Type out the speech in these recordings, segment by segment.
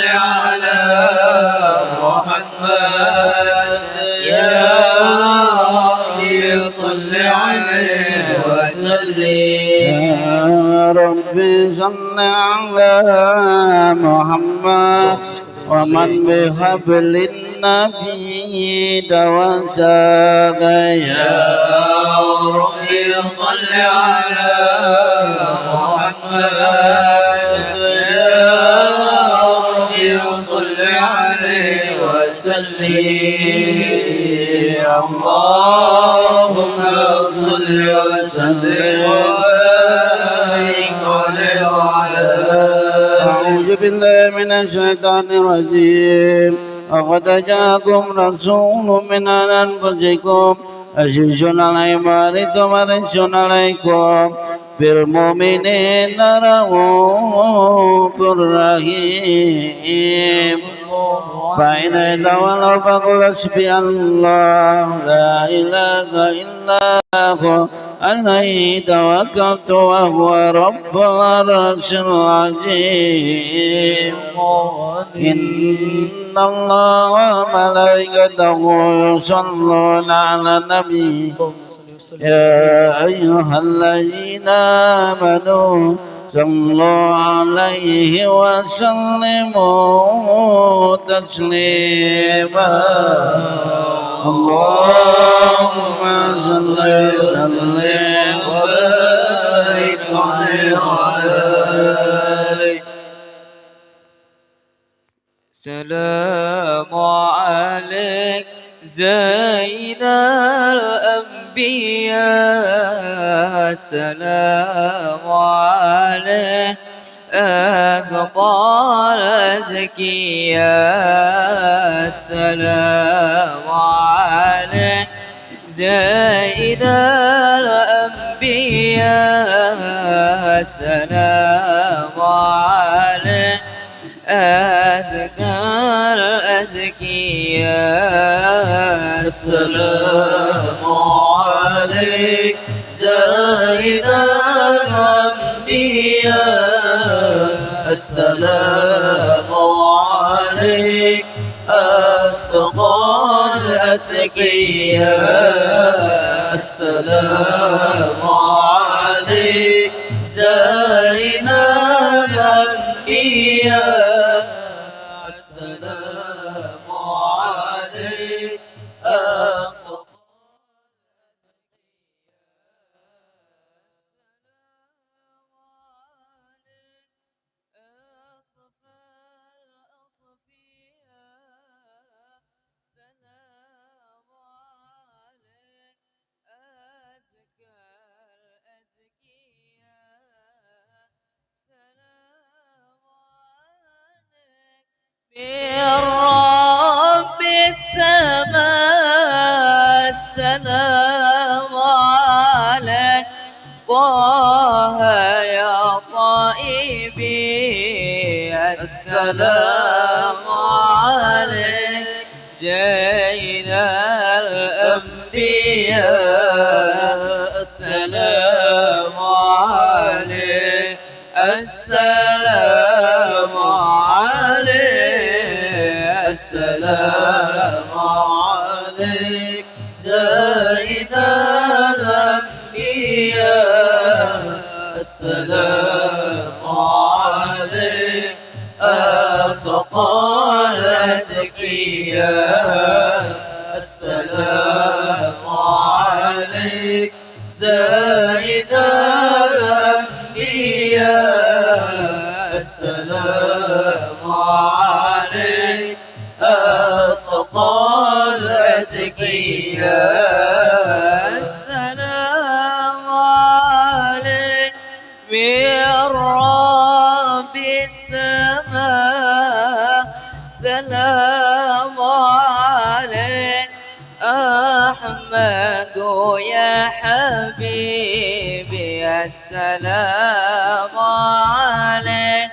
على محمد يا ربي صل عليه وسلم يا ربي صل على محمد ومن بحبل النبي توسل يا ربي صل على محمد يا ربي صل عليه وسلم اللهم صل وسلم وبارك عليه وعلى أعوذ بالله من الشيطان الرجيم لقد جاءكم رسول من أنفسكم عزيز عليه ما عنتم حريص عليكم بالمؤمنين رؤوف رحيم فإذا تولوا فقل حسبي الله لا إله إلا هو عليه توكلت وهو رب العرش العظيم إن الله وملائكته يصلون على النبي يا أيها الذين آمنوا صلوا عليه وسلموا تسليما اللهم صل وسلم وبارك عليه وعلى آله السلام عليك زين الأنبياء السلام عليك أفضل الأزكياء السلام عليك زين الأنبياء السلام عليك أذكى الأذكياء السلام عليك زين الأنبياء السلام عليك أتقى الأتقياء السلام عليك زين الأنبياء السلام عليك بالرب السماء السلام عليك طه يا طيبي السلام عليك جين الأنبياء السلام عليك السلام عليك السلام عليك زين الأنبياء السلام عليك أتقى الأتقياء السلام عليك زين الأنبياء السلام عليك أتقى الأتقياء السلام عليك من رب السماء سلام عليك أحمد يا حبيبي السلام عليك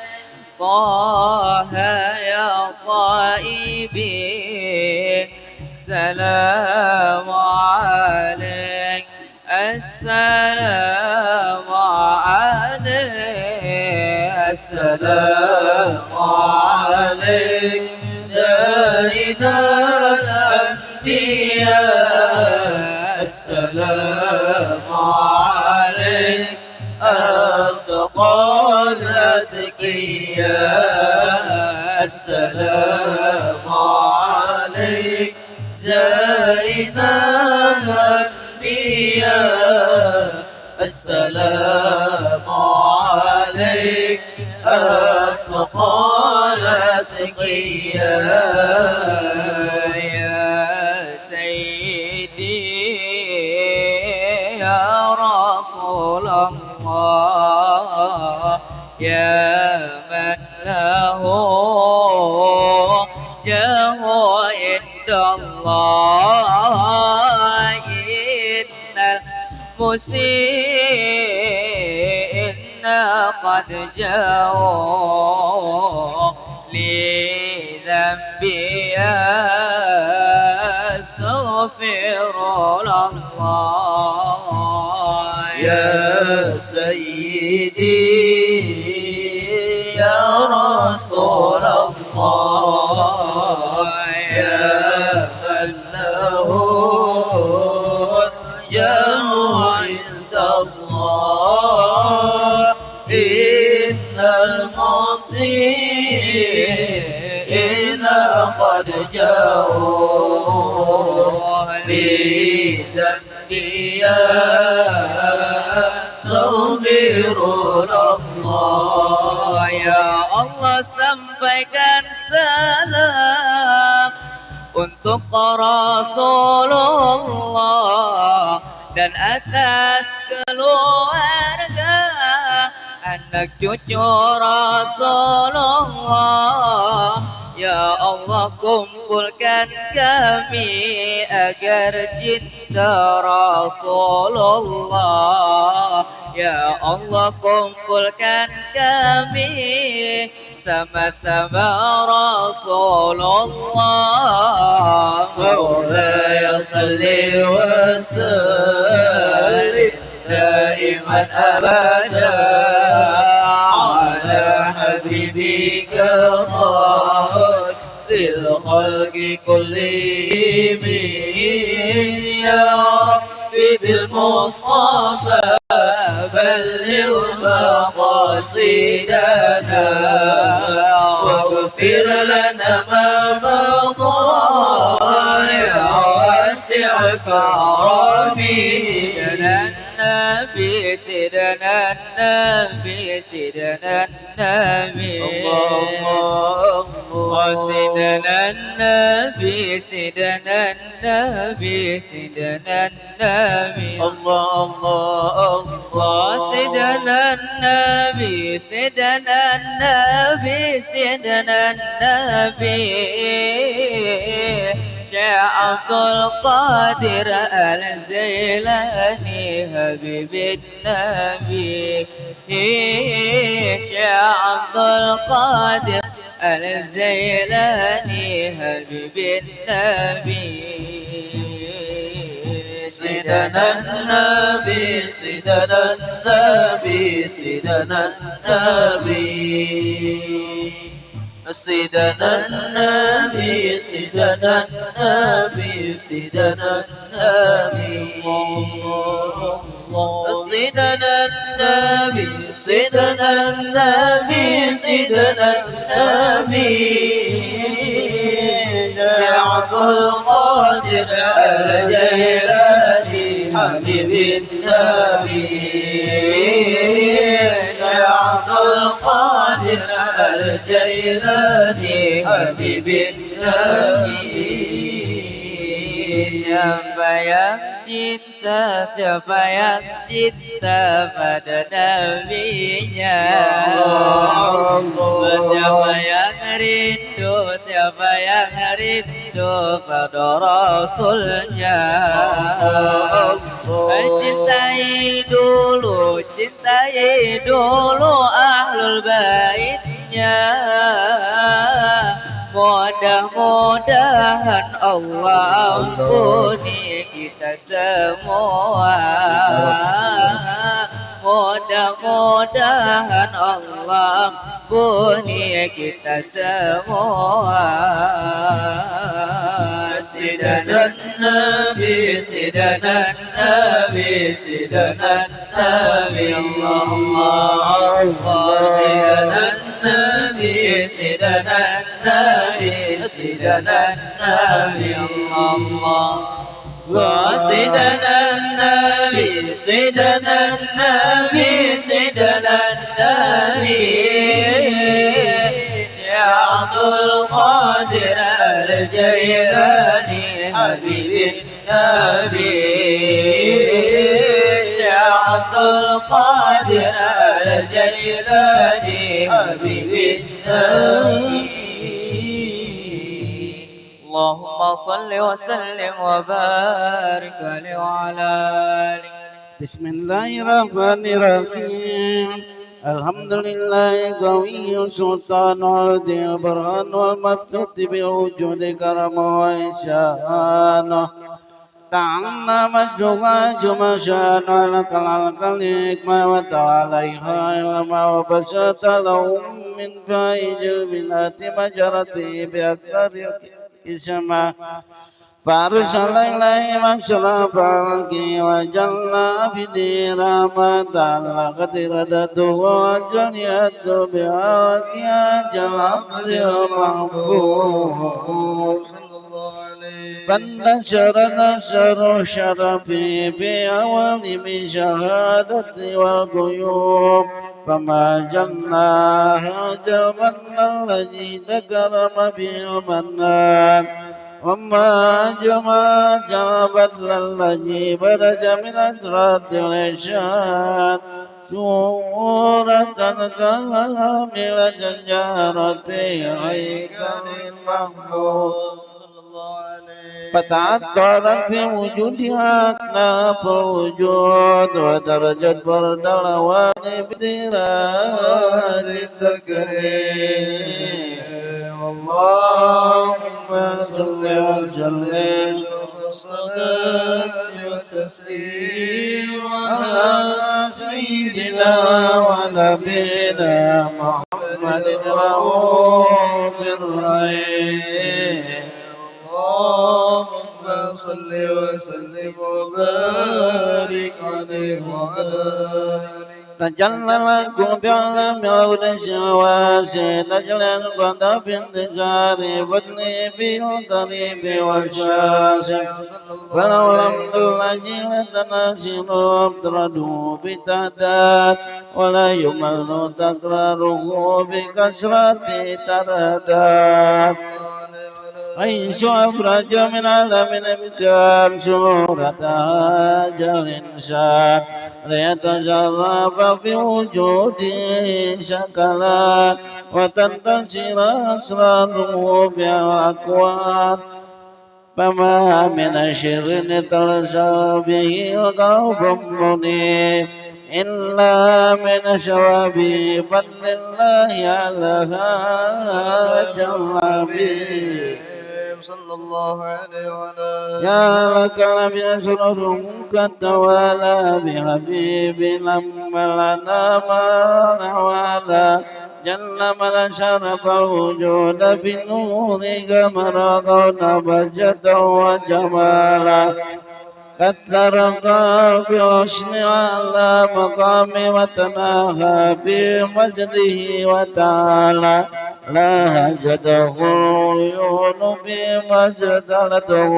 طه يا طيبي السلام عليك السلام عليك السلام عليك عليك سيد الأنبياء السلام عليك أتقى الأتقياء السلام عليك زين الأنبياء السلام عليك أتقى الأتقياء يا سيدي يا رسول الله يا من له جاه عند الله إن المسيئين قد جاءوا لذنبي أستغفر الله يا سيدي يا رسول الله يا من له الجاه عند الله إن المسيئين قد جاءوا لذنبي أستغفر الله ya Allah sampaikan salam untuk Rasulullah dan atas keluarga anak cucu Rasulullah. Ya Allah kumpulkan kami agar cinta Rasulullah. Ya Allah kumpulkan kami sama-sama Rasulullah. مولاي صل وسلم دائما أبدا على حبيبك خير الخلق كلهم يا ربي بالمصطفى بلغ مقاصدنا واغفر لنا ما مضى يا واسع كرمي سيدنا النبي سيدنا النبي سيدنا النبي سيدنا النبي سيدنا النبي الله الله الله سيدنا النبي سيدنا النبي سيدنا النبي شيخ عبد القادر الزيلاني حبيب النبي شيخ عبد القادر الزيلاني حبيب النبي سيدنا النبي سيدنا النبي سيدنا النبي سيدنا النبي سيدنا النبي سيدنا النبي سيدنا النبي سيدنا النبي سيدنا النبي شعب القادر الجيلاني حبيب النبي شعب القادر الجيلاني حبيب النبي siapa yang cinta pada nabinya siapa yang rindu pada rasulnya cintai dulu ahlul baitnya. Mudah-mudahan Allah ampuni kita semua. mudah-mudahan Allah ampuni kita semua. سيدنا النبي سيدنا النبي سيدنا النبي الله الله سيدنا النبي سيدنا النبي سيدنا النبي الله الله سيدنا النبي سيدنا النبي سيدنا النبي عبد القادر الجيلاني حبيب النبي عبد القادر الجيلاني حبيب النبي. اللهم صل وسلم وبارك عليه وعلى آله. بسم الله الرحمن الرحيم. الحمد لله قوي سلطان الدين البرهان والمبسوط بالوجود كرم وإحسانه تعالى مجدها جمع شان ولك الحكمة وتعاليها علما وبسط لهم من فائج البلاد مجرت بأكثر السماء فأرسل إليهم أشرف الخلق وجل بدي رحمة لقد ردته وجنيت بحق أجل عبد المحبوب فانتشر نشر الشرف بأول بشهادة والغيوب فما جناها جرما الذي تكرم به المنان وما جمع جربت الذي برج من أجرات الإشان سورة كاملة جارت في هيكل المحمود فتعطلت في وجودها أكناف الوجود ودرجت برد الأوان بتراد التكريم. اللهم صل وسلم والتسليم على سيدنا ونبينا محمد رؤوف الرحيم. اللهم صل وسلم وبارك عليه وعلى آله. تجلى لكم بعلم العرش الواسع تجلى القدر بانتشار فضله بالقريب والشاسع فلو لم تلجي لتناسل ابتردوا بتعداد ولا يمل تكراره بكثرة ترداد عيش أفرج من عالم الإمكان سورة هذا الإنسان ليتشرف في وجوده شكلا وتنتشر أسراره بالأكوان فما من شر تلشى به القلب منيب إلا من شوابه فضل الله على جوابه صلى الله عليه وعلى يا لك لم يسرر قد توالى بحبيب لما لنا ما نوالا جل من شرف الوجود بنور قمر كون بجة وجمالا قد ترقى في الحسن على مقام وتناهى في مجده وتعالى لا هجده العيون بمجدلته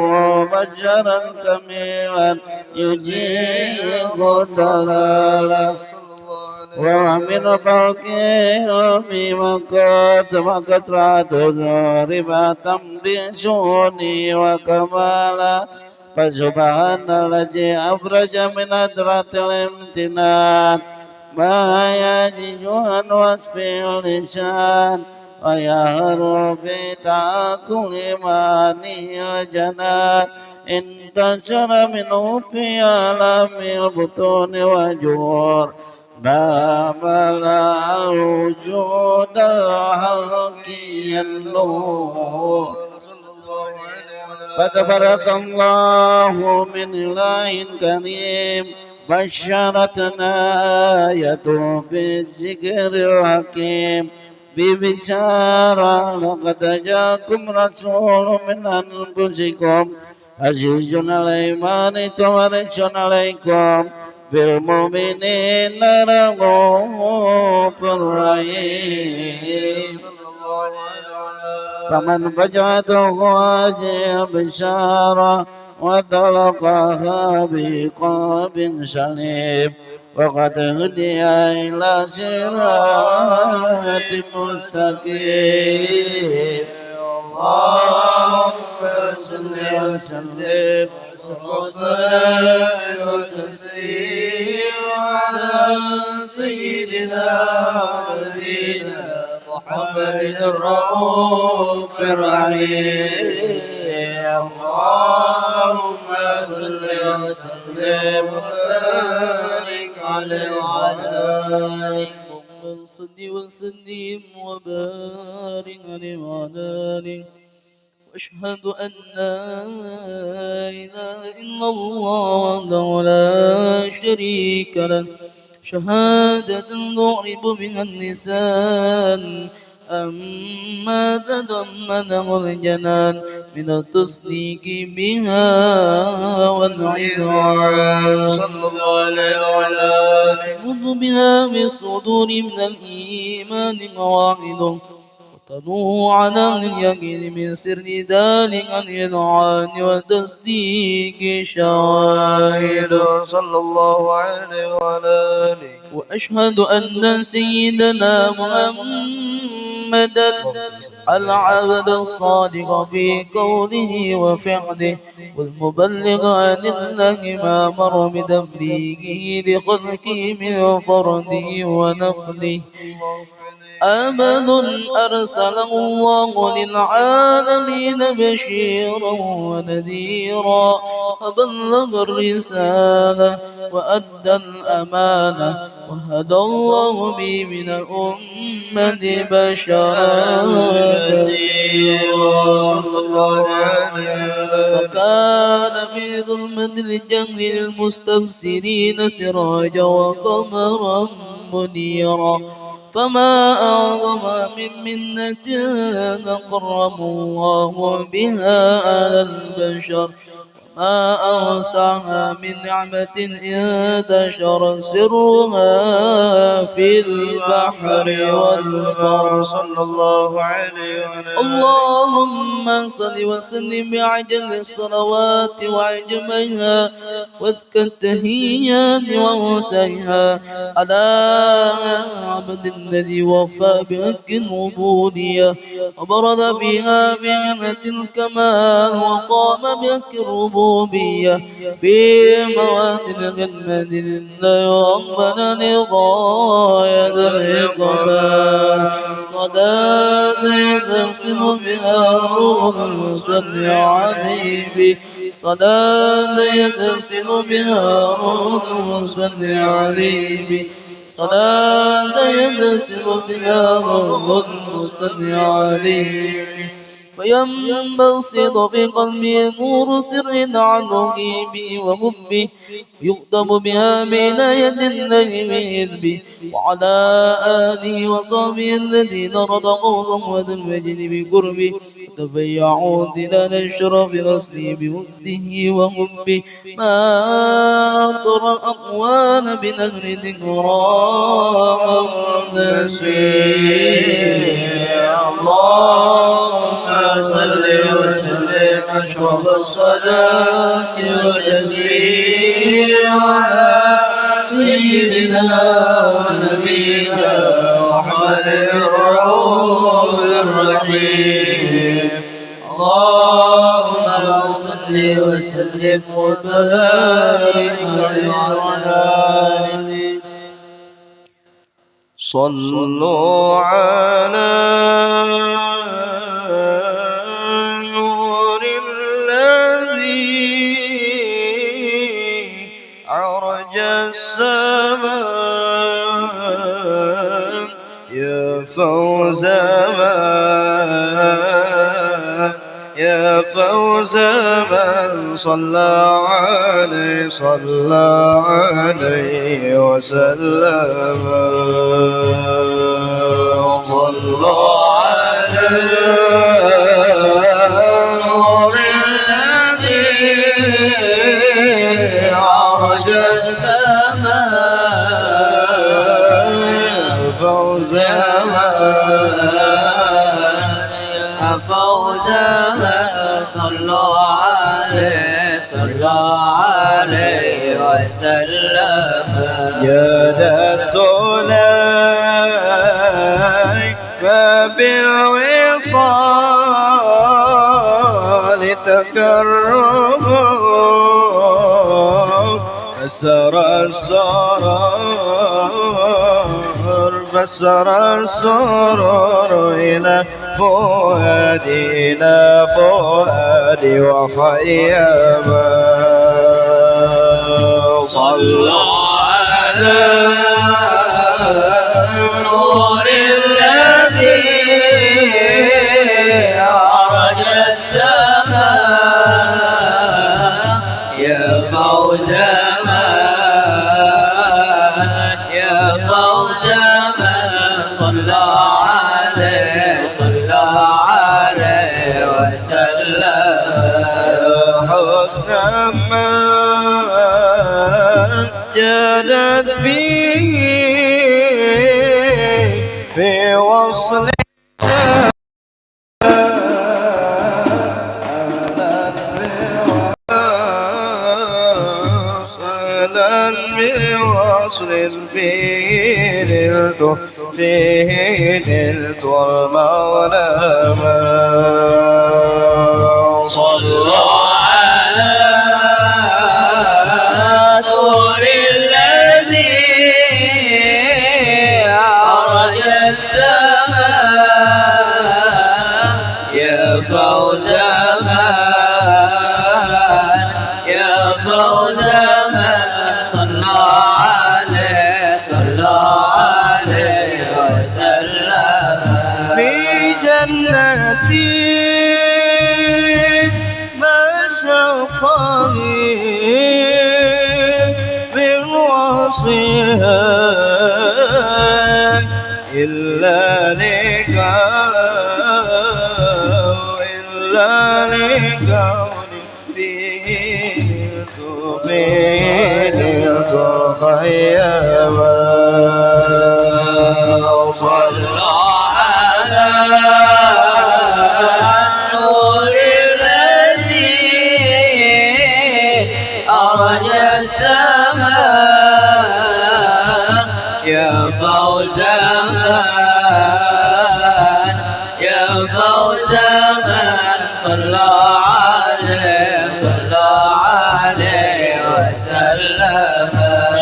بشرا كميلا يجيب دلالا ومن فوقه بمقات وقطرات رباة بشوني وكمالا فسبحان الذي أفرج من أدرة الامتنان ما يجيء عن وصف اللسان ويهر في تأكل معاني الجنان انتشر منه في عالم البطون وجور ما ملأ الوجود الحقي النور فتبارك الله من إله كريم بشرتنا آية في الذكر الحكيم ببشارة لقد جاءكم رسول من أنفسكم عزيز عليه ما عنتم حريص عليكم بالمؤمنين رؤوف رحيم فمن فجعته هذه البشارة وتلقاها بقلب سليم وقد هدي إلى صراط مستقيم اللهم صل وسلم والصلاة والتسليم على سيدنا ونبينا محمد الرؤوف الرحيم اللهم صل وسلم وبارك عليه وعلى آله اللهم صل وسلم وبارك عليه وعلى آله واشهد أن لا إله إلا الله وحده لا شريك له شهادة تعرب بها اللسان أما تضمنه الجنان من التصديق بها والعظام صلى الله عليه وعلى يصمد بها بالصدور من الإيمان قواعد وتنوع على اليقين من سر ذلك الإذعان وتصديق شواهد صلى الله عليه وعلى آله وأشهد أن سيدنا محمدا العبد الصادق في قوله وفعله والمبلغ عن الله ما مر بتبليغه لخلقه من فرده ونفله أمل أرسله الله للعالمين بشيرا ونذيرا فبلغ الرسالة وأدى الأمانة وهدى الله به من الأمة بشرا كثيرا فكان في ظلمة الجهل للمستبصرين سراجا وقمرا منيرا فما أعظم من منة أكرم الله بها على البشر وما أوسعها من نعمة انتشر سرها في البحر والبر صلى الله عليه وسلم اللهم صل وسلم بعجل الصلوات وعجمها وذك التهيات ووسعها على عبد الذي وفى بحق العبودية وبرد بها بعنة الكمال وقام بحق الربوبية في مواد الجنة لله ربنا لغاية الإقبال صلاة يتصل بها روح المصلي عليه صلاة يتصل بها روح المصلي عليه صلاة يتصل بها روح المصلي عليه فينبسط في قلبي نور سر عن رقيبي وحبي يقدم بها بين يد الله بإذبه وعلى آله وصحبه الذين رضقوا ضمة المجد بقربه تبيعوا دلال الشرف غسلي بوده وحبه ما أطر الأقوال بنهر ذكرى نسير اللهم صل وسلم أشرف الصلاة والتسليم على سيدنا ونبينا محمد الرؤوف الرحيم اللهم صل وسلم وبارك عليه وعلى آله صلوا على نور الذي عرج السماء يا فوز ما يا فوز من صلى عليه وسلم صلوا على نور الذي عرج السماء فوز فوز صلوا عليه وسلم يا ذات سليك بالوصال تكرم فسر السرور إلى فؤادي وخيما صلوا على نور الذي عرج السماء يا فوز من صلى عليه وسلم حسن من جادت به في وصل بوصل فيه نلت المغنم صلوا على نور الذي عرج السماء يا فوز من صلى عليه وسلم في جنتي ما سقني من وصفها إلا لكوني فيه نلت خيما صلوا على النور الذي أرج السماء يا فوز من صلى عليه وسلم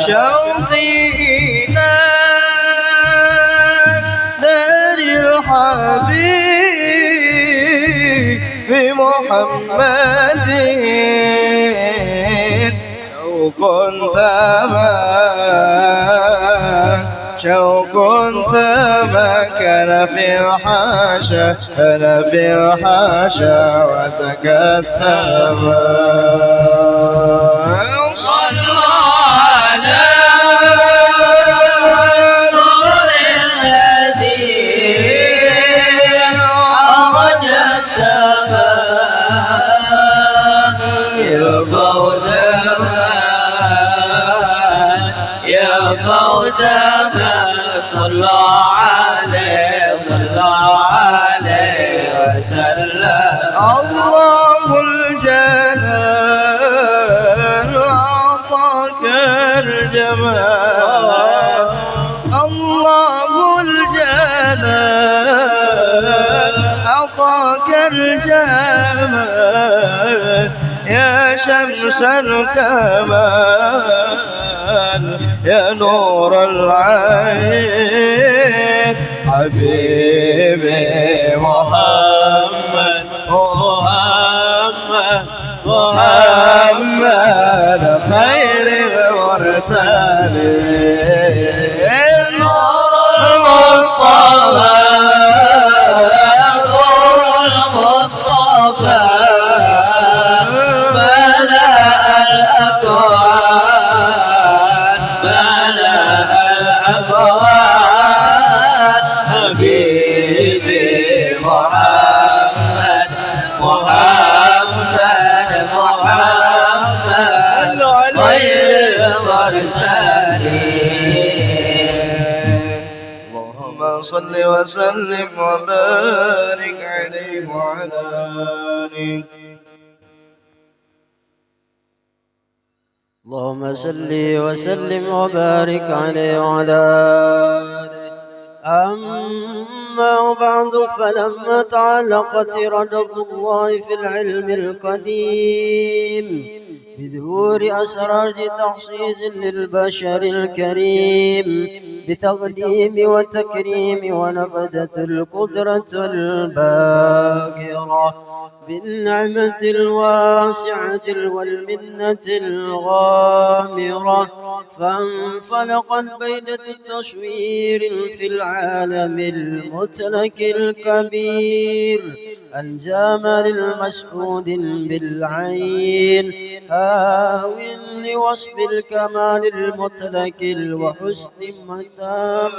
شوقي إلى نار الحبيب بمحمد شوق تمكن في الحاشا وتكتم صلوا على نور الذي عرج السماء يا فوز من صلى عليه وسلم الله الجلال أعطاك الجمال الله الجلال أعطاك الجمال يا شمس الكمال يا نور العين حبيبي محمد خير المرسلين نور المصطفى المصطفى ملأ الأكوان ملأ الأكوان حبيبي محمد محمد محمد خير المرسلين. اللهم صل وسلم وبارك عليه وعلى آله. اللهم صل وسلم وبارك عليه وعلى آله. أما بعد، فلما تعلقت إرادة الله في العلم القديم بظهور أسرار تخصيص للبشر الكريم بتقديم وتكريم ونفذت القدرة الباقرة بالنعمة الواسعة والمنة الغامرة، فانفلقت بيدة التصوير في العالم المتلك الكبير الجامع المشهود بالعين هاو لوصف الكمال المطلق وحسن المتام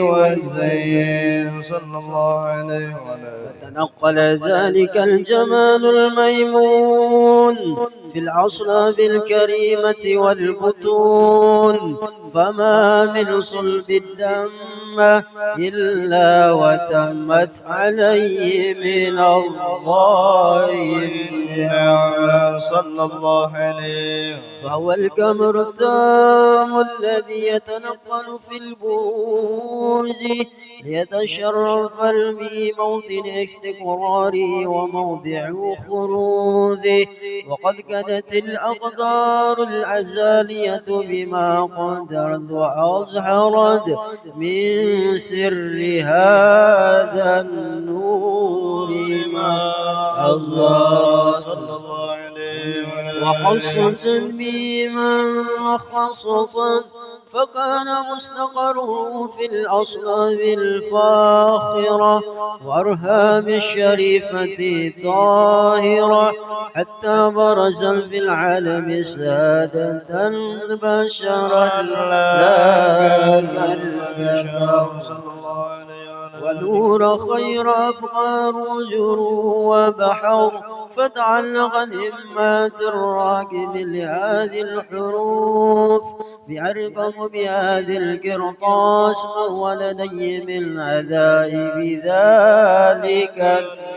والزين صلى الله عليه وسلم. فتنقل ذلك الجمال الميمون في الأصلاب الكريمة والبطون، فما من صلب الدم إلا وتمت عليه من الله النعم صلى الله عليه. فهو الكمر التام الذي يتنقل في البروز ليتشرف بموطن استقراره وموضع خروجه، وقد كانت الأقدار الأزالية بما قدرت وأظهرت من سر هذا النور ما أظهر صلى الله عليه وسلم. وخصصت بمن خصصت، فكان مستقره في الأصلاب الفاخرة وأرهام الشريفة طاهرة، حتى برز في العالم سادة البشر لا البشر ونور خير أفقار وجر وبحر، فتعلق همات الراكب لهذه الحروف بأرقم بهذه القرطاس وهو لدي من عذائب ذلك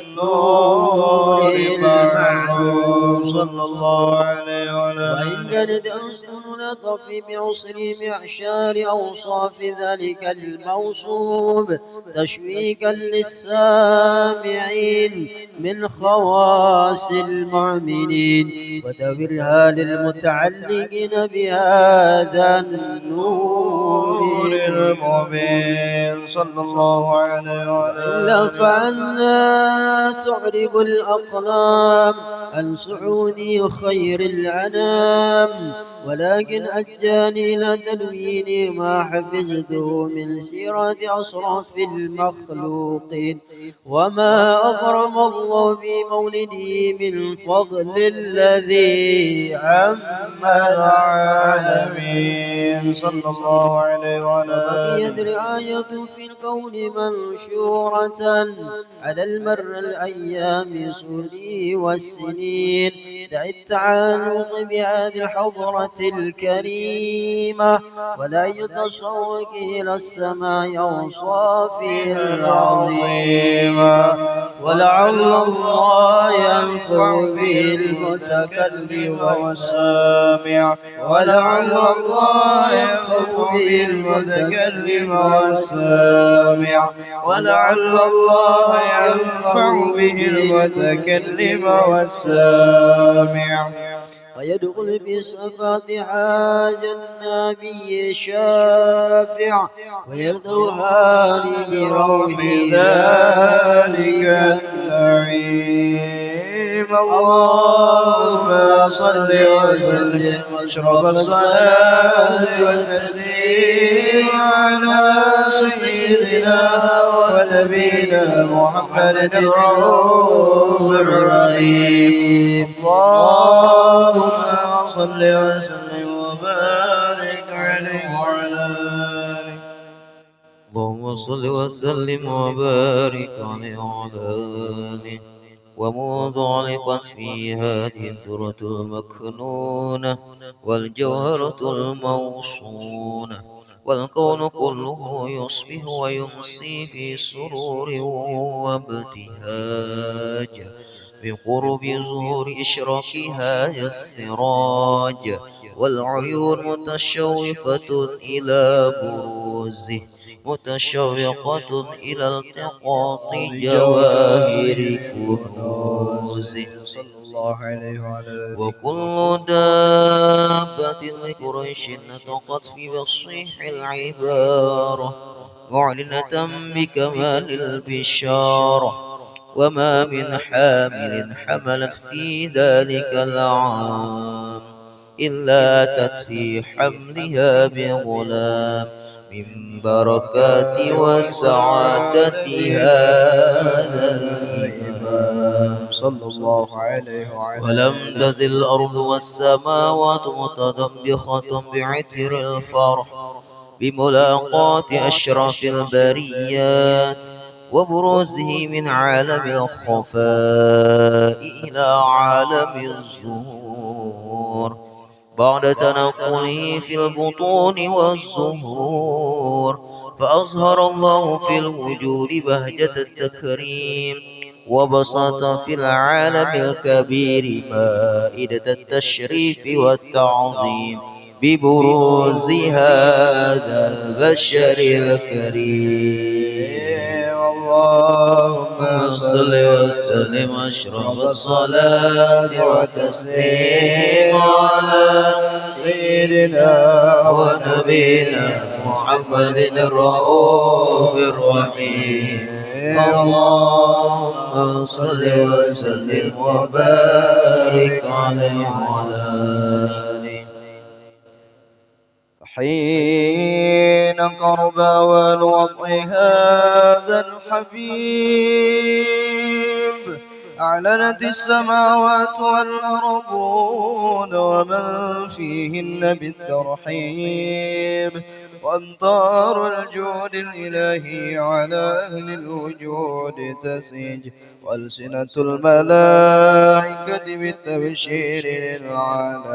النور المعروف صلى الله عليه وسلم. وإن كانت أحسن لطف بعسر معشار أوصاف ذلك الموصوب تشويقا للسامعين من خواص المؤمنين ودورها للمتعلقين بهذا النور المبين صلى الله عليه وسلم. إلا فأنا تعرب الأقلام عن سعودي خير الأنام، ولكن أجاني إلى تلوين ما حفظته من سيرة أشرف المخلوقين وما أكرم الله بمولده من فضل الذي عم العالمين صلى الله عليه وسلم. بقيت رعاية في الكون منشورة على المر الأيام سوري والسنين، دع التعلق بهذه الحضرة الكريمة ولا يتشوق إلى السماء أوصافه العظيمة، ولعل الله ينفع به المتكلم والسامع، ولعل الله ينفع به المتكلم والسامع، ولعل الله ينفع به المتكلم والسامع. ويدخل بصفات حاج النبي شافع ويرضوها بروح ذلك النعيم اللهم صل وسلم أشرف الصلاة والتسليم على سيدنا ونبينا محمد الرؤوف الرحيم. اللهم صل وسلم وبارك عليه وعلى آله. اللهم صل وسلم وبارك عليه وعلى آله. وموضوع في هذه الدرة المكنونة والجوهرة الموصونة، والكون كله يصبح ويمسي في سرور وابتهاج بقرب ظهور إشراق هذا السراج، والعيون متشوفة إلى بروزه متشوقة إلى التقاط جواهر كنوزه صلى الله عليه وعلى آله. وكل دابة لقريش نطقت في فصيح العبارة معلنة بكمال البشارة، وما من حامل حملت في ذلك العام إلا أتت في حملها بغلام من بركات وسعادة هذا الإمام صلى الله عليه وعلى ولم تزل الأرض والسماوات متدبخة بعطر الفرح بملاقاة أشرف البريات وبروزه من عالم الخفاء إلى عالم الظهور بعد تنقله في البطون والظهور، فأظهر الله في الوجود بهجة التكريم وبسط في العالم الكبير مائدة التشريف والتعظيم ببروز هذا البشر الكريم. اللهم صل وسلم أشرف الصلاة والتسليم على سيدنا ونبينا محمد الرؤوف الرحيم. اللهم صل وسلم وبارك عليه وعلى آله. حين قرب والوضع هذا الحبيب أعلنت السماوات والأرضون ومن فيهن بالترحيب، وأمطار الجود الإلهي على أهل الوجود تسيج، وألسنة الملائكة بالتبشير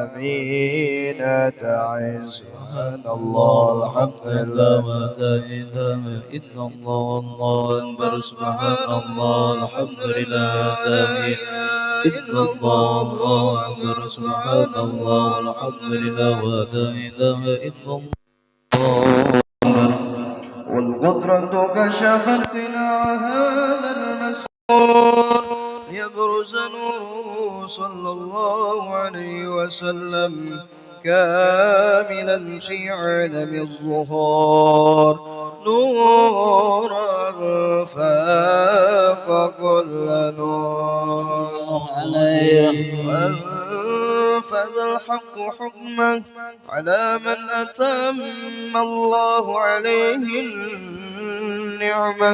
للعالمين تعز. سبحان الله الحمد لله لا إله إلا الله والله أكبر. سبحان الله الحمد لله لا إله إلا الله والله أكبر. سبحان الله والحمد لله ولا إله إلا الله. والقدرة كشفت قناع هذا المسرور ليبرز نوره صلى الله عليه وسلم كاملا في عالم الظهور، نورا فاق كل نور، وانفذ الحق حكمه على من أتم الله عليه النعمة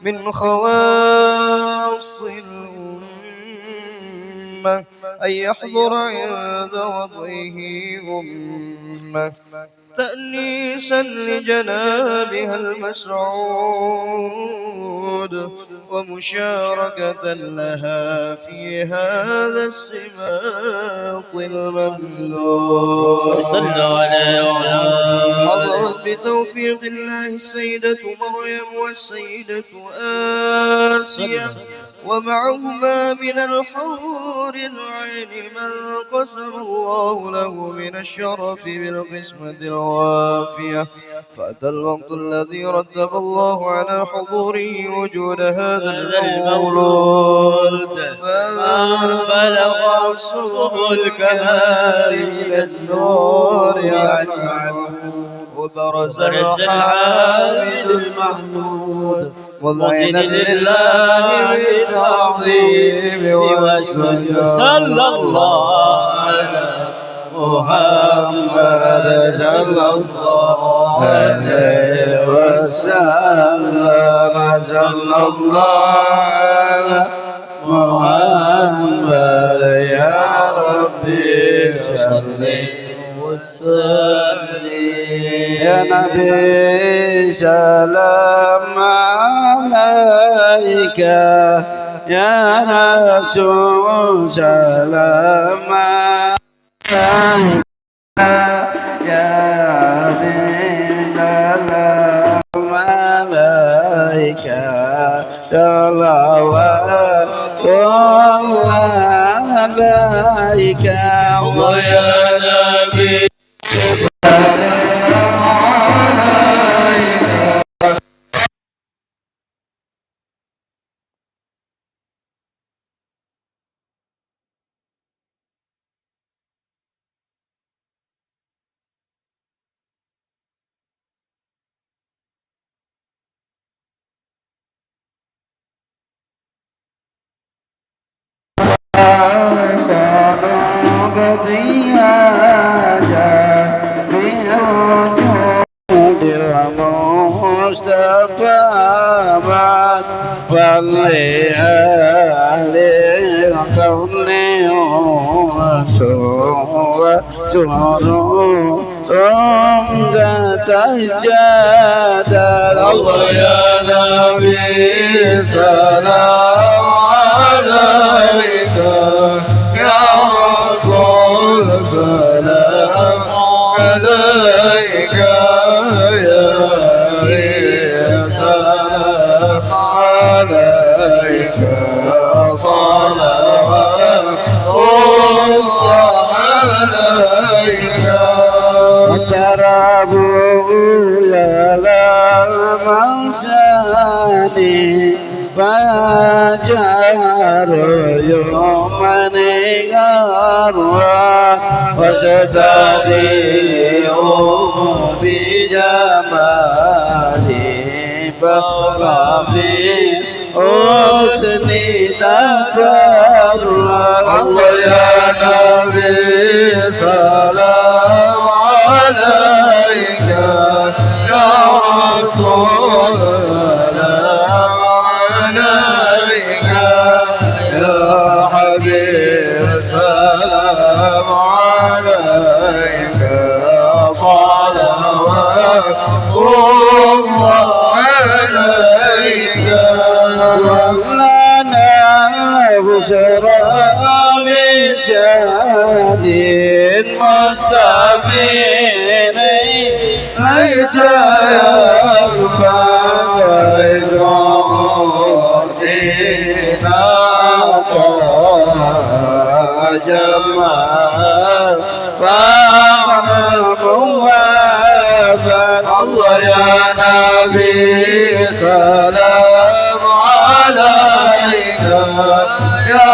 من خواص الأمة أن يحضر عند وضعه أمة تأنيسا لجنابها المسعود ومشاركة لها في هذا السباط المملوك. حضرت بتوفيق الله السيدة مريم والسيدة آسيا ومعهما من الحور العين من قسم الله له من الشرف بالقسمة الوافية، فأتى الوقت الذي رتب الله على حضوره وجود هذا المولود، فانفلق سبل الكمال إلى النور عنه وبرز الحامد المحمود مذعنا لله بالتعظيم والسجود صلى الله على محمد صلى الله عليه وسلم صلى الله على محمد يا ربي صل وسلم يا نبي سلام عليك يا رسول سلام عليك يا حبيب الله ملائكة صلوات الله عليك يا نبي المصطفى بعد والليالي الكون وشهور رمضة الجاد الله يا نبي سلام عليك يا رسول سلام عليك يا نبي سلام عليك صلوات الله عليك ترابو يا للمنساني فجار يوما يروى وازدادي في جمالي بقى في حسني تفرع الله يا نبي سلام عليك يا رسول سلام عليك يا حبيب سلام عليك صلوات الله عليك ولنا البشرى بشهد مستبين ليس يخفى عزتنا جمال الله يا نبي سلام عليك يا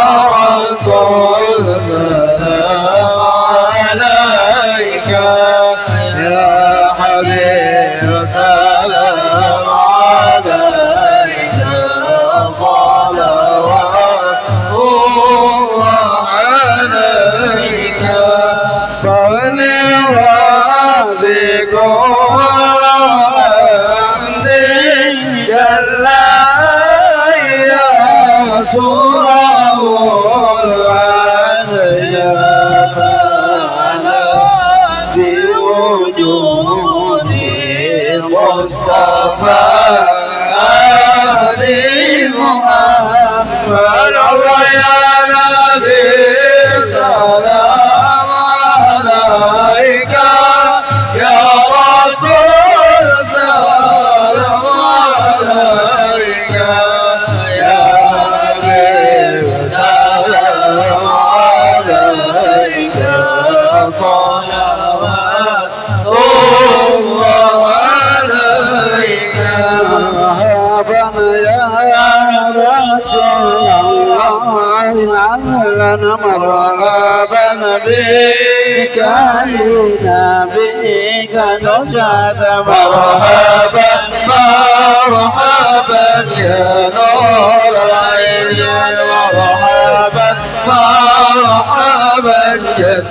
رسول سلام عليك يا حبيب سلام عليك صلوات الله عليك سوره العذاب في وجود المصطفى آل محمد الله يا نبي سلام عليك يا رسول سلام عليك يا حبيب سلام عليك صلوات الله عليك مرحبا يا رسول الله أهلا مرحبا بك يا نبيك نسعد مرحبا مرحبا يا نور العين مرحبا مرحبا جد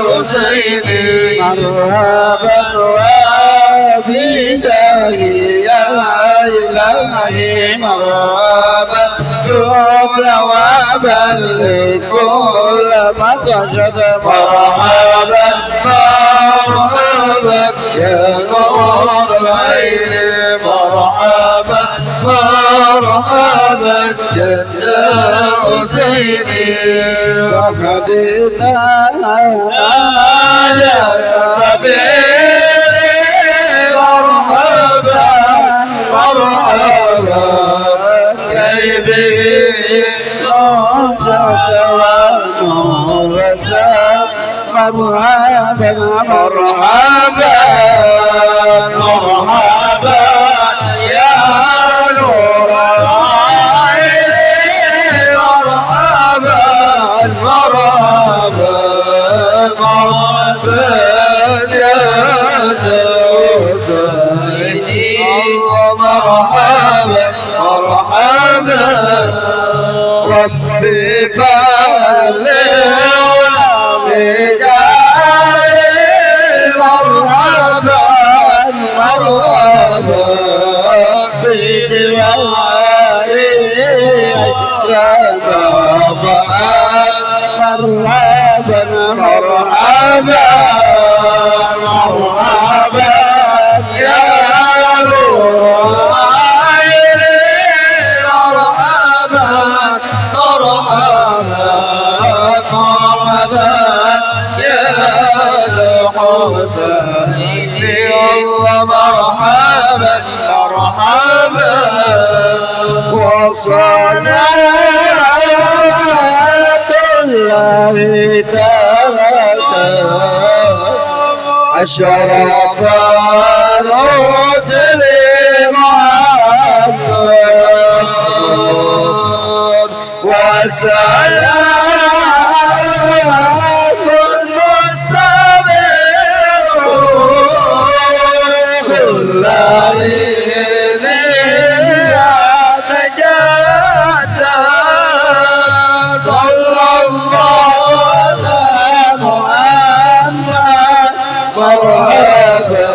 حسيني مرحبا وبجاهي يا إلهي مرحبا ثوابا لكل مقصد مرحبا مرحبا يا نور العين مرحبا مرحبا جد حسيني وخدنا يا حبيبي مرحبا مرحبا قلبي روشة ونور مرحبا مرحبا مرحبا يا نور العين مرحبا مرحبا مرحبا يا حسيني مرحبا مرحبا ربي بلغنا بجاي مرحبا مرحبا بدواري رمضان مرحبا مرحبا مرحبا يا نور العين مرحبا مرحبا مرحبا يا حسيني مرحبا مرحبا وصلاة الله تعالى أشرف رسل محمد وسلام المستمر كل ليل يتجدد صلى الله على محمد مرحبا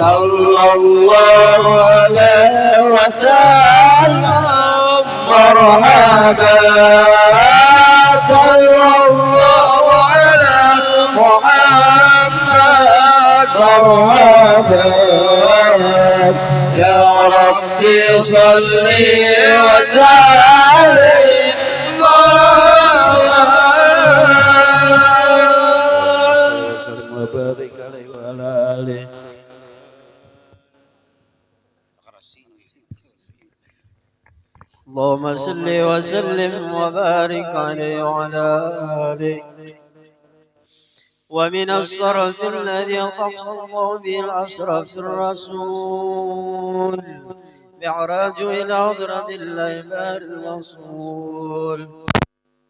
صلى الله عليه وسلم مرحبا صلى الله على محمد مرحبا يا ربي صل وسلم وبارك عليه وعلى آله اللهم صل وسلم وبارك عليه وعلى آله ومن الصرف الذي خص الله به الأشرف الرسول معراج إلى حضرة الله بار الرسول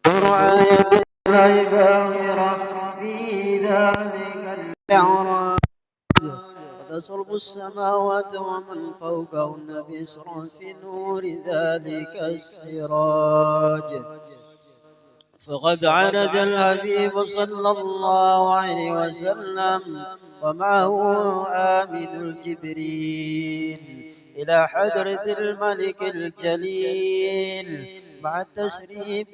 رعاية العباد في ذلك المعراج وتصلب السماوات ومن فوقهن بإسراف نور ذلك السراج فقد عرج الحبيب صلى الله عليه وسلم ومعه آمن الجبريل إلى حضرة الملك الجليل مع التشريف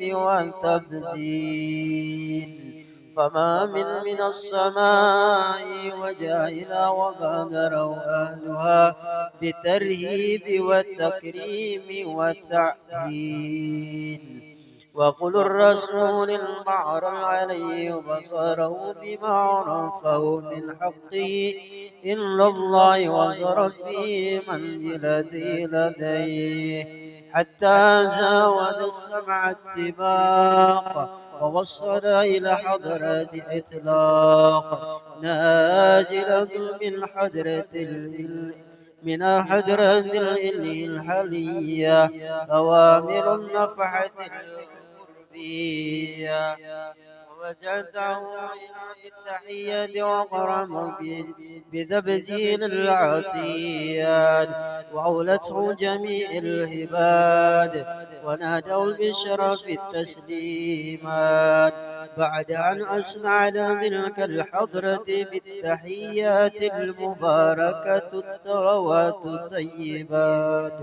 والتبجيل فما من السماء وجاءنا وبادروا أهلها بالترهيب والتكريم والتعهيد وقل الرسول المعر عليه بصره بما عرفه من حقه إلا الله وصرف في منزلته لديه حتى زاود السمع اتباق ووصل إلى حضرة إطلاق نازلة من حضرة الإله الحلية أوامر النفحة القربية ووجدته بالتحية وقرم بتبجيل العطيات وأولته جميع الهباد ونادوا البشر في التسليمات بعد أن أسمع على تلك الحضرة بالتحيات المباركة التروات الطيبات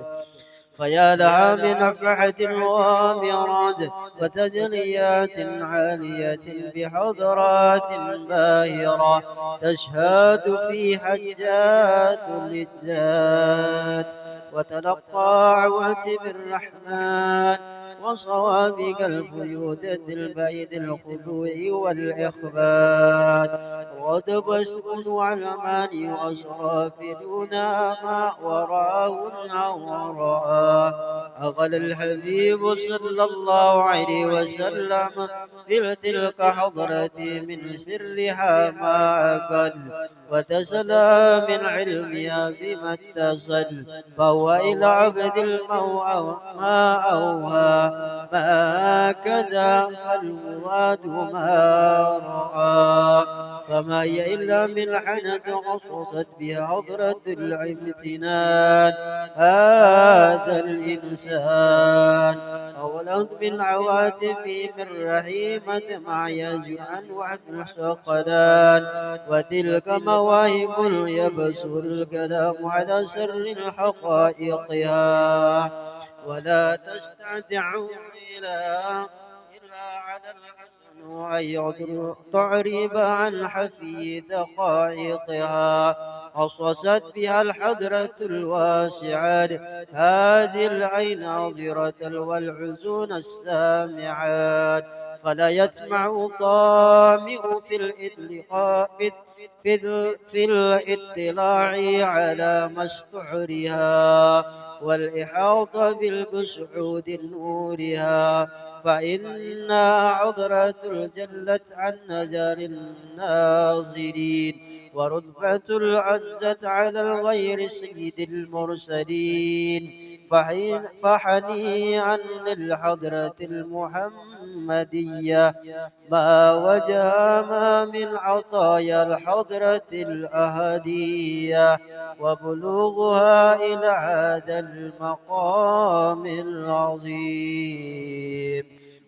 فيا لها من نفحة وامرات وتجليات عالية بحضرات باهرة تشهد في حجات للجات وتلقى عواتب الرحمن وصوابق الفيودة البعيد الخضوع والإخبات وتبسط علمان وأسرافلون ما وراه وراء أقل الحبيب صلى الله عليه وسلم في تلك حضرة من سرها ما أقل وتسلى من علمها بما اتصل فهو إلى عبد الموعى ما أوهى ما كذا فالمراد ما رأى فما هي إلا من حنة خصصت بها حضرة الامتنان هذا الإنسان أولا من عواتف من رحيمة مع يزعا وحد الشقدان وتلك مواهب يبسر الكلام على سر حقائقها ولا تستطيع إلا على الحسن وأن تعرب عن حفي دقائقها خصصت بها الحضرة الواسعة هذه العين ناظرة والعزون السامعات فلا يطمع طامع في الإطلاع على مستعرها والإحاطة بالبسعود نورها فإنها عذرة جلت عن نزار الناظرين ورتبة العزة على الغير سيد المرسلين فحنيئا للحضرة المحمدية ما وجه ما من عطايا الحضرة الأهدية وبلوغها إلى هذا المقام العظيم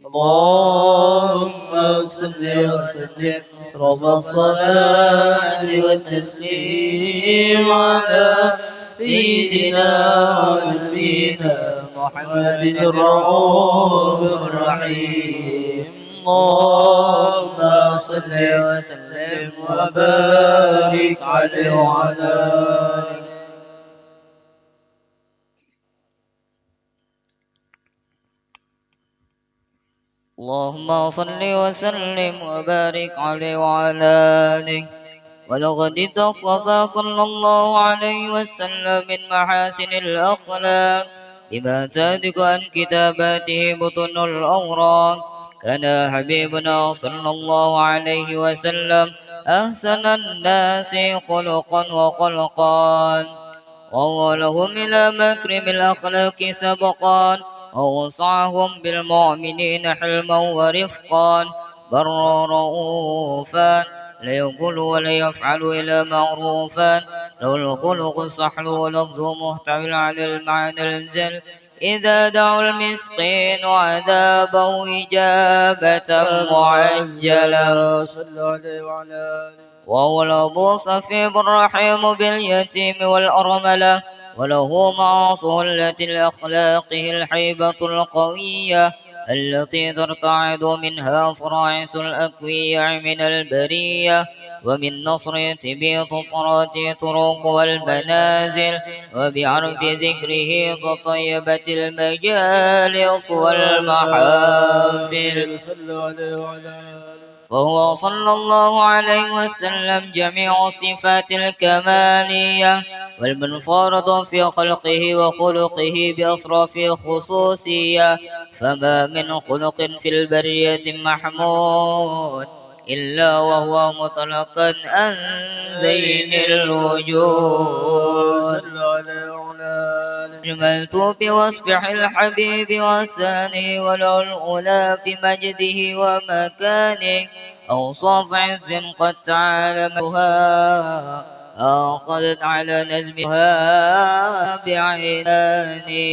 اللهم صل وسلم رب الصلاة والتسليم على سيدنا ونبينا محمد الرؤوف الرحيم اللهم صل وسلم وبارك عليه وعلى آله. اللهم صل وسلم وبارك عليه وعلى آله. ولقد اتصف صلى الله عليه وسلم من محاسن الأخلاق بما تهدك عن كتاباته بطن الأوراق. كان حبيبنا صلى الله عليه وسلم أحسن الناس خلقا وخلقا وأولهم إلى مكرم الأخلاق سبقا ووسعهم بالمؤمنين حلما ورفقا برا رؤوفا لا يقول ولا يفعل إلا معروفا له الخلق الصحل ولفظه محتمل على المعنى الجل إذا دعوا المسكين عذابه إجابة معجلة وهو الأبو صفيب الرحيم باليتيم والأرملة وله معاصه التي لأخلاقه الحيبة القوية التي ترتعد منها فراعس الأكوية من البرية ومن نصر تبيط طرات طرق والمنازل وبعرف ذكره تطيبت المجالس والمحافل فهو صلى الله عليه وسلم جميع صفات الكمالية والمنفرد في خلقه وخلقه بأصراف خصوصية فما من خلق في البرية محمود إلا وهو مطلقا عن زين الوجود أجملت بوصفح الحبيب وسانه وله الأولى في مجده ومكانه أوصاف عز قد تعالمها أخذت على نزمها بعيناني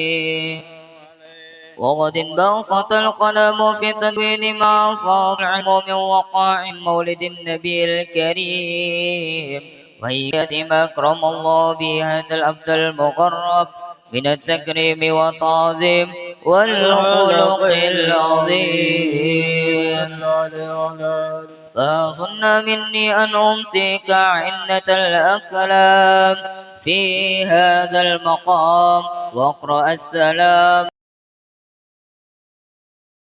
وغد انبسط القلم في تدوين ما فاض العلم من وقاع مولد النبي الكريم وهي ما أكرم الله بهذا العبد المقرب من التكريم والتعظيم والخلق العظيم فصن مني أن أمسك عنة الأكلام في هذا المقام وأقرأ السلام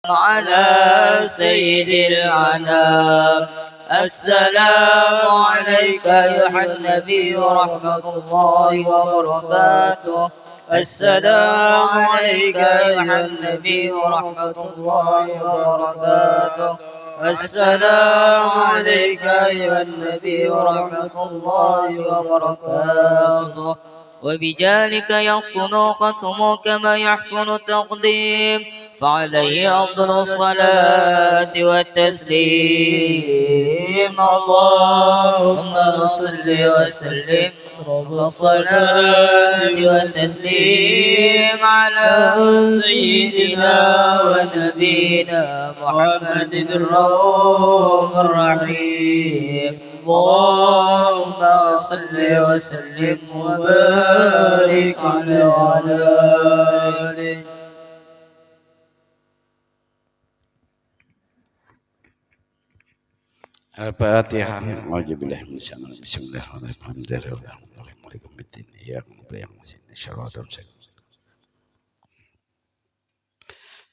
على سيد العنام. السلام عليك أيها النبي ورحمة الله وبركاته. السلام عليك أيها النبي ورحمة الله وبركاته. السلام عليك أيها النبي ورحمة الله وبركاته. وبجالك يحسن ختم كما يحسن التقديم فعليه أفضل الصلاة والتسليم. اللهم صل وسلم والصلاة والتسليم على سيدنا ونبينا محمد الرؤوف الرحيم. اللهم صل وسلم وبارك عليه وعلى آله. Al-Fatihah. A'udzubillahi minasyaitonir rajim. Bismillahirrahmanirrahim.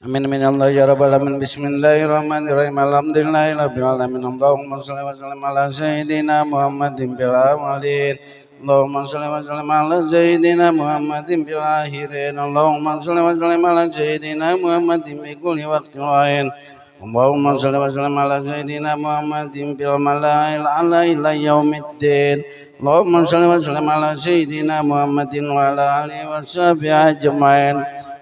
Amin amin Allah ya rabbal alamin. Bismillahirrahmanirrahim. Alhamdulillahirabbil alamin. Allahumma shalli wa sallim ala sayyidina Muhammadin bil awwalin. Allahumma shalli wa sallim ala sayyidina Muhammadin bil akhirin. Allahumma shalli wa sallim ala sayyidina Muhammadin bi kulli waqtin wa hin. Allahumma shalli wa sallim ala sayyidina Muhammadin bil mala'il ala ila yaumiddin. Allahumma shalli wa sallim ala sayyidina Muhammadin wa ala alihi wa sahbihi ajma'in.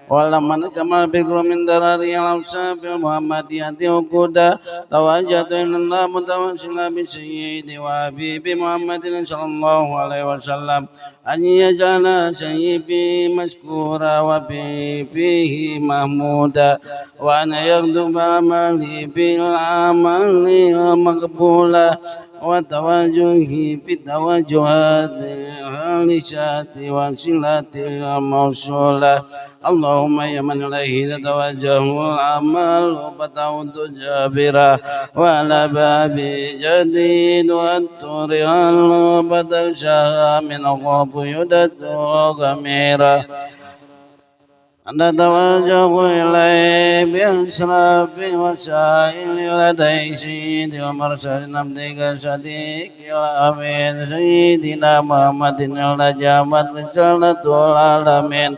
ولما نجمع بكر من دراري الأوصاف المحمدية وقودا توجهت إلى الله متوسلا بسيدي وحبيبي محمد صلى الله عليه وسلم أن يجعل سيدي مشكورا وبيبيه محمودا وأن يغضب عملي بالعمل المقبولا وتوجهي بتوجهات الشات وصلة الموصولة. اللهم يا من إليه تتوجه الأعمال فتعود جابرا وعلى باب جديد والطريق فتغشاها من الغرب يدت غميرا. نتوجه إليه بأسراف الوسائل لدي سيد المرسل نبدك صديق الأمين سيدنا محمد النجامة رسالة العالمين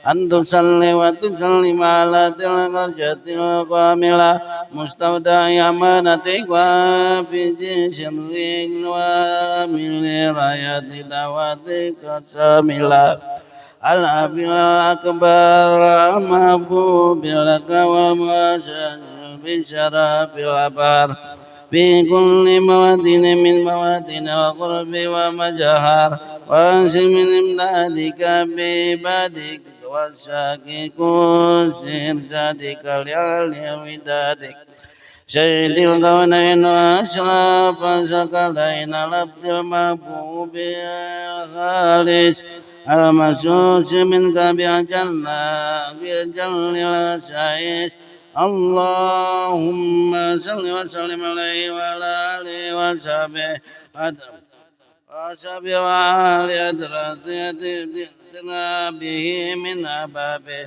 أن تصلي وتسلم على تلك الجنة الكاملة مستودع أمانتك وفي سرك ومن راية دعوتك الشاملة الأبي الأكبر محبوب لك والمؤسس بشرف الأبار في كل موطن من مواطن وقرب ومجهر وانس من إمدادك بعبادك وساكك سرجادك لعلي ودادك سيد الكونين وأشرف ثقلين العبد المحبوب الخالص المسوس منك بأجل الأسايس. اللهم صل وسلم عليه وعلى آله وصحبه وآله به من أبابه.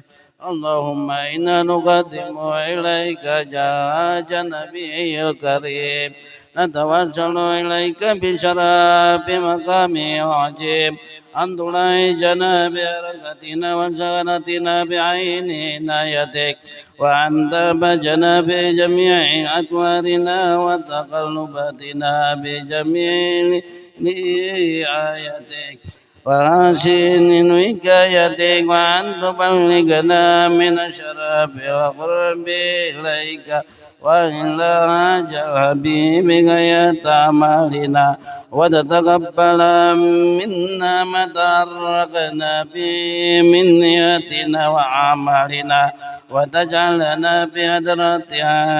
اللهم إنا نقدم إليك جاء نبي الكريم نتوسل إليك بشرف مقام عظيم أن تلهجنا بركتنا وسغنتنا بعين عنايتك وأن تبجنا بجميع أطوارنا وتقلباتنا بجميع آياتك. وحسن وكايتك وأن تبلغنا من الشرف والقرب إليك وإلى أجل حبيبك يتعملنا وتتقبل منا ما تحركنا به من نيتنا وعملنا وتجعلنا بحضرة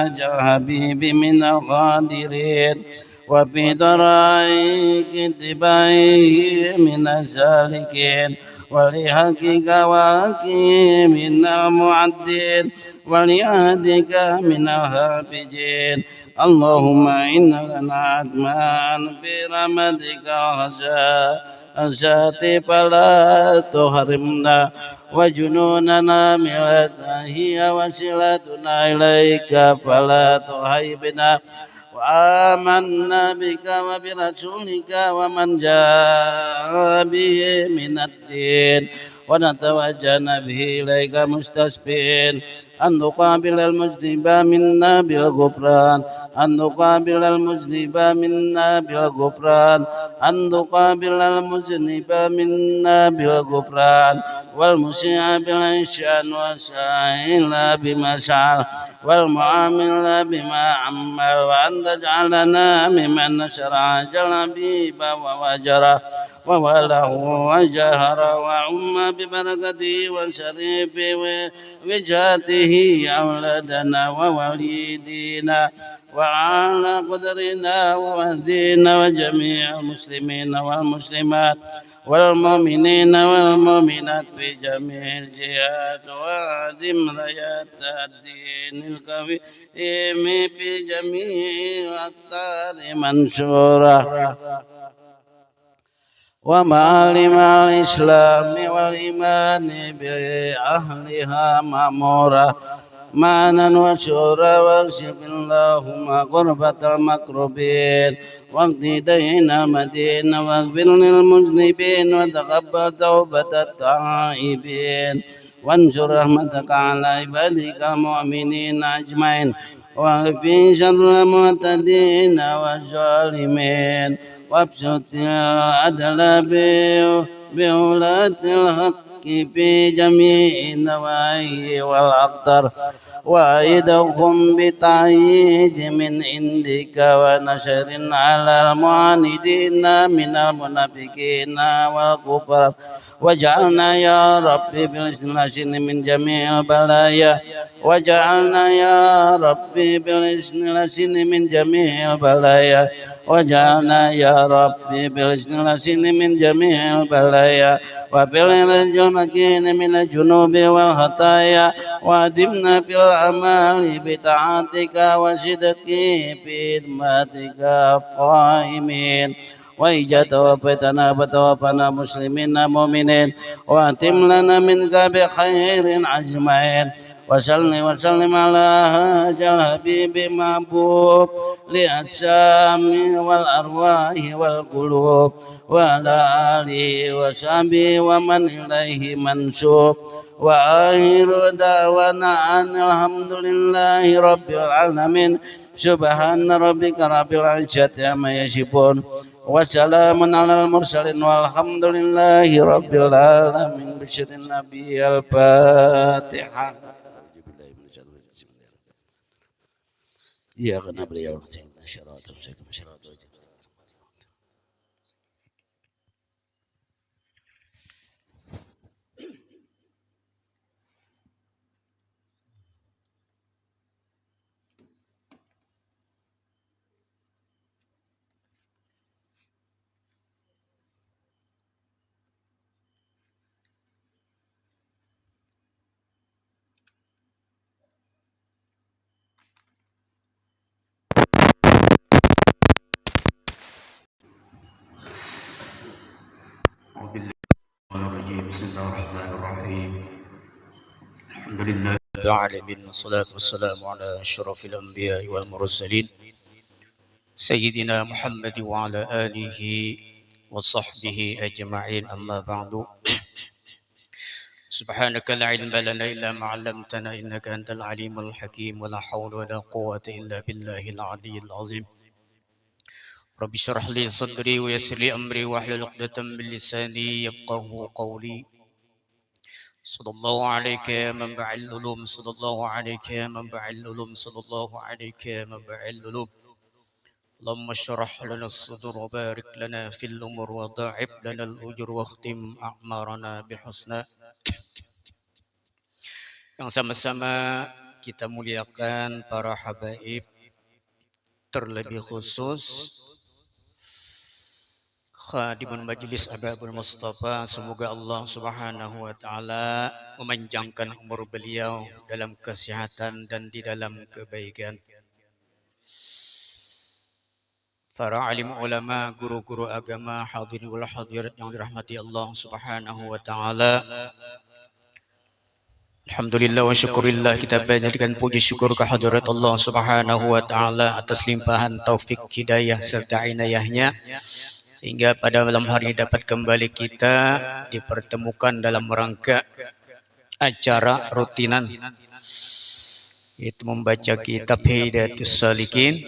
أجل حبيب من القادرين وفي طرائق اتباعه من السالكين ولحقك وحقه من المعدين ولعهدك من الحافظين اللهم إن لنا أطماعا في رحمتك خشيتك فلا تحرمنا وجنوننا ملتنا هي وسيلتنا إليك فلا تهيبنا وآمنا بك وبرسولك ومن جاء به من الدين ونتوجه به إليك مستسبين أن نقابل المذنب منا بالغفران أن نقابل المذنب منا بالغفران أن نقابل المذنب منا بالغفران والمسيء بالإحسان والسائل بما سأل والمعامل بما عمل وأن تجعلنا ممن نشر جلبيب ووجره ووله وجهر وعم ببركته وشريف وجهته أولادنا ووليدينا وعلى قدرنا ووهدينا وجميع المسلمين والمسلمات والمؤمنين والمؤمنات في جميع الجهات وأدم رايات الدين القويم في جميع الأقطار منشورة ومعالم الإسلام والإيمان بأهلها مأمورة معنا وشورى واكشف اللهم قربة المكروبين واقضي دين المدين واغفر للمذنبين وتقبل توبة التائبين وانشر رحمتك على عبادك المؤمنين أجمعين واكفي شر المعتدين والظالمين وابسط العدل بولاة الحق في جميع النواحي والأقطار وأيدهم بتأييد من عندك ونشر على المعاندين من المنافقين والكفار وجعلنا يا ربي بالإسلام من جميع البلايا وجعلنا يا ربي بالإسلام من جميع البلايا وجعلنا يا ربي بالإسلام من جميع البلايا وبالعلاج المكين من الجنوب والخطايا وأدمنا في الأعمال بطاعتك وصدق في خدمتك قائمين وإذا توفيتنا فتوفنا مسلمين مؤمنين وأتم لنا منك بخير أجمعين وسلم على هذا الحبيب محبوب للأجسام والأرواح والقلوب وعلى آله وصحبه ومن إليه منسوب وآخر دعوانا أن الحمد لله رب العالمين سبحان ربك رب العزة عما يصفون وسلام على المرسلين والحمد لله رب العالمين بشر النبي الفاتحة إياك نعبد وإياك نستعين صراط المستقيم صراط الذين بسم الله الرحمن الرحيم الحمد لله رب العالمين والصلاة والسلام على أشرف الأنبياء والمرسلين سيدنا محمد وعلى آله وصحبه أجمعين أما بعد سبحانك لا علم لنا إلا ما علمتنا إنك أنت العليم الحكيم ولا حول ولا قوة إلا بالله العلي العظيم رب اشرح لي صدري ويسر لي أمري واحلل عقدة من لساني يفقهوا قولي. صلى الله عليك يا منبع العلوم، صلى الله عليك يا منبع العلوم، صلى الله عليك يا منبع العلوم. اللهم اشرح لنا الصدور وبارك لنا في الأمور وضاعف لنا الأجر واختم أعمارنا بالحسنى. Yang sama-sama kita muliakan para habaib, terlebih khusus Khadimul Majlis Ababul Mustafa. Semoga Allah Subhanahu wa taala memanjangkan umur beliau dalam kesehatan dan di dalam kebaikan. Para alim ulama, guru-guru agama, hadirin wal hadirat yang dirahmati Allah Subhanahu wa taala. Alhamdulillah wa syukurillah, kita panjatkan puji syukur kehadirat Allah Subhanahu wa taala atas limpahan taufik hidayah serta inayahnya, sehingga pada malam hari ini dapat kembali kita dipertemukan dalam rangka acara rutinan, yaitu membaca kitab Hidayatus Shaliqin.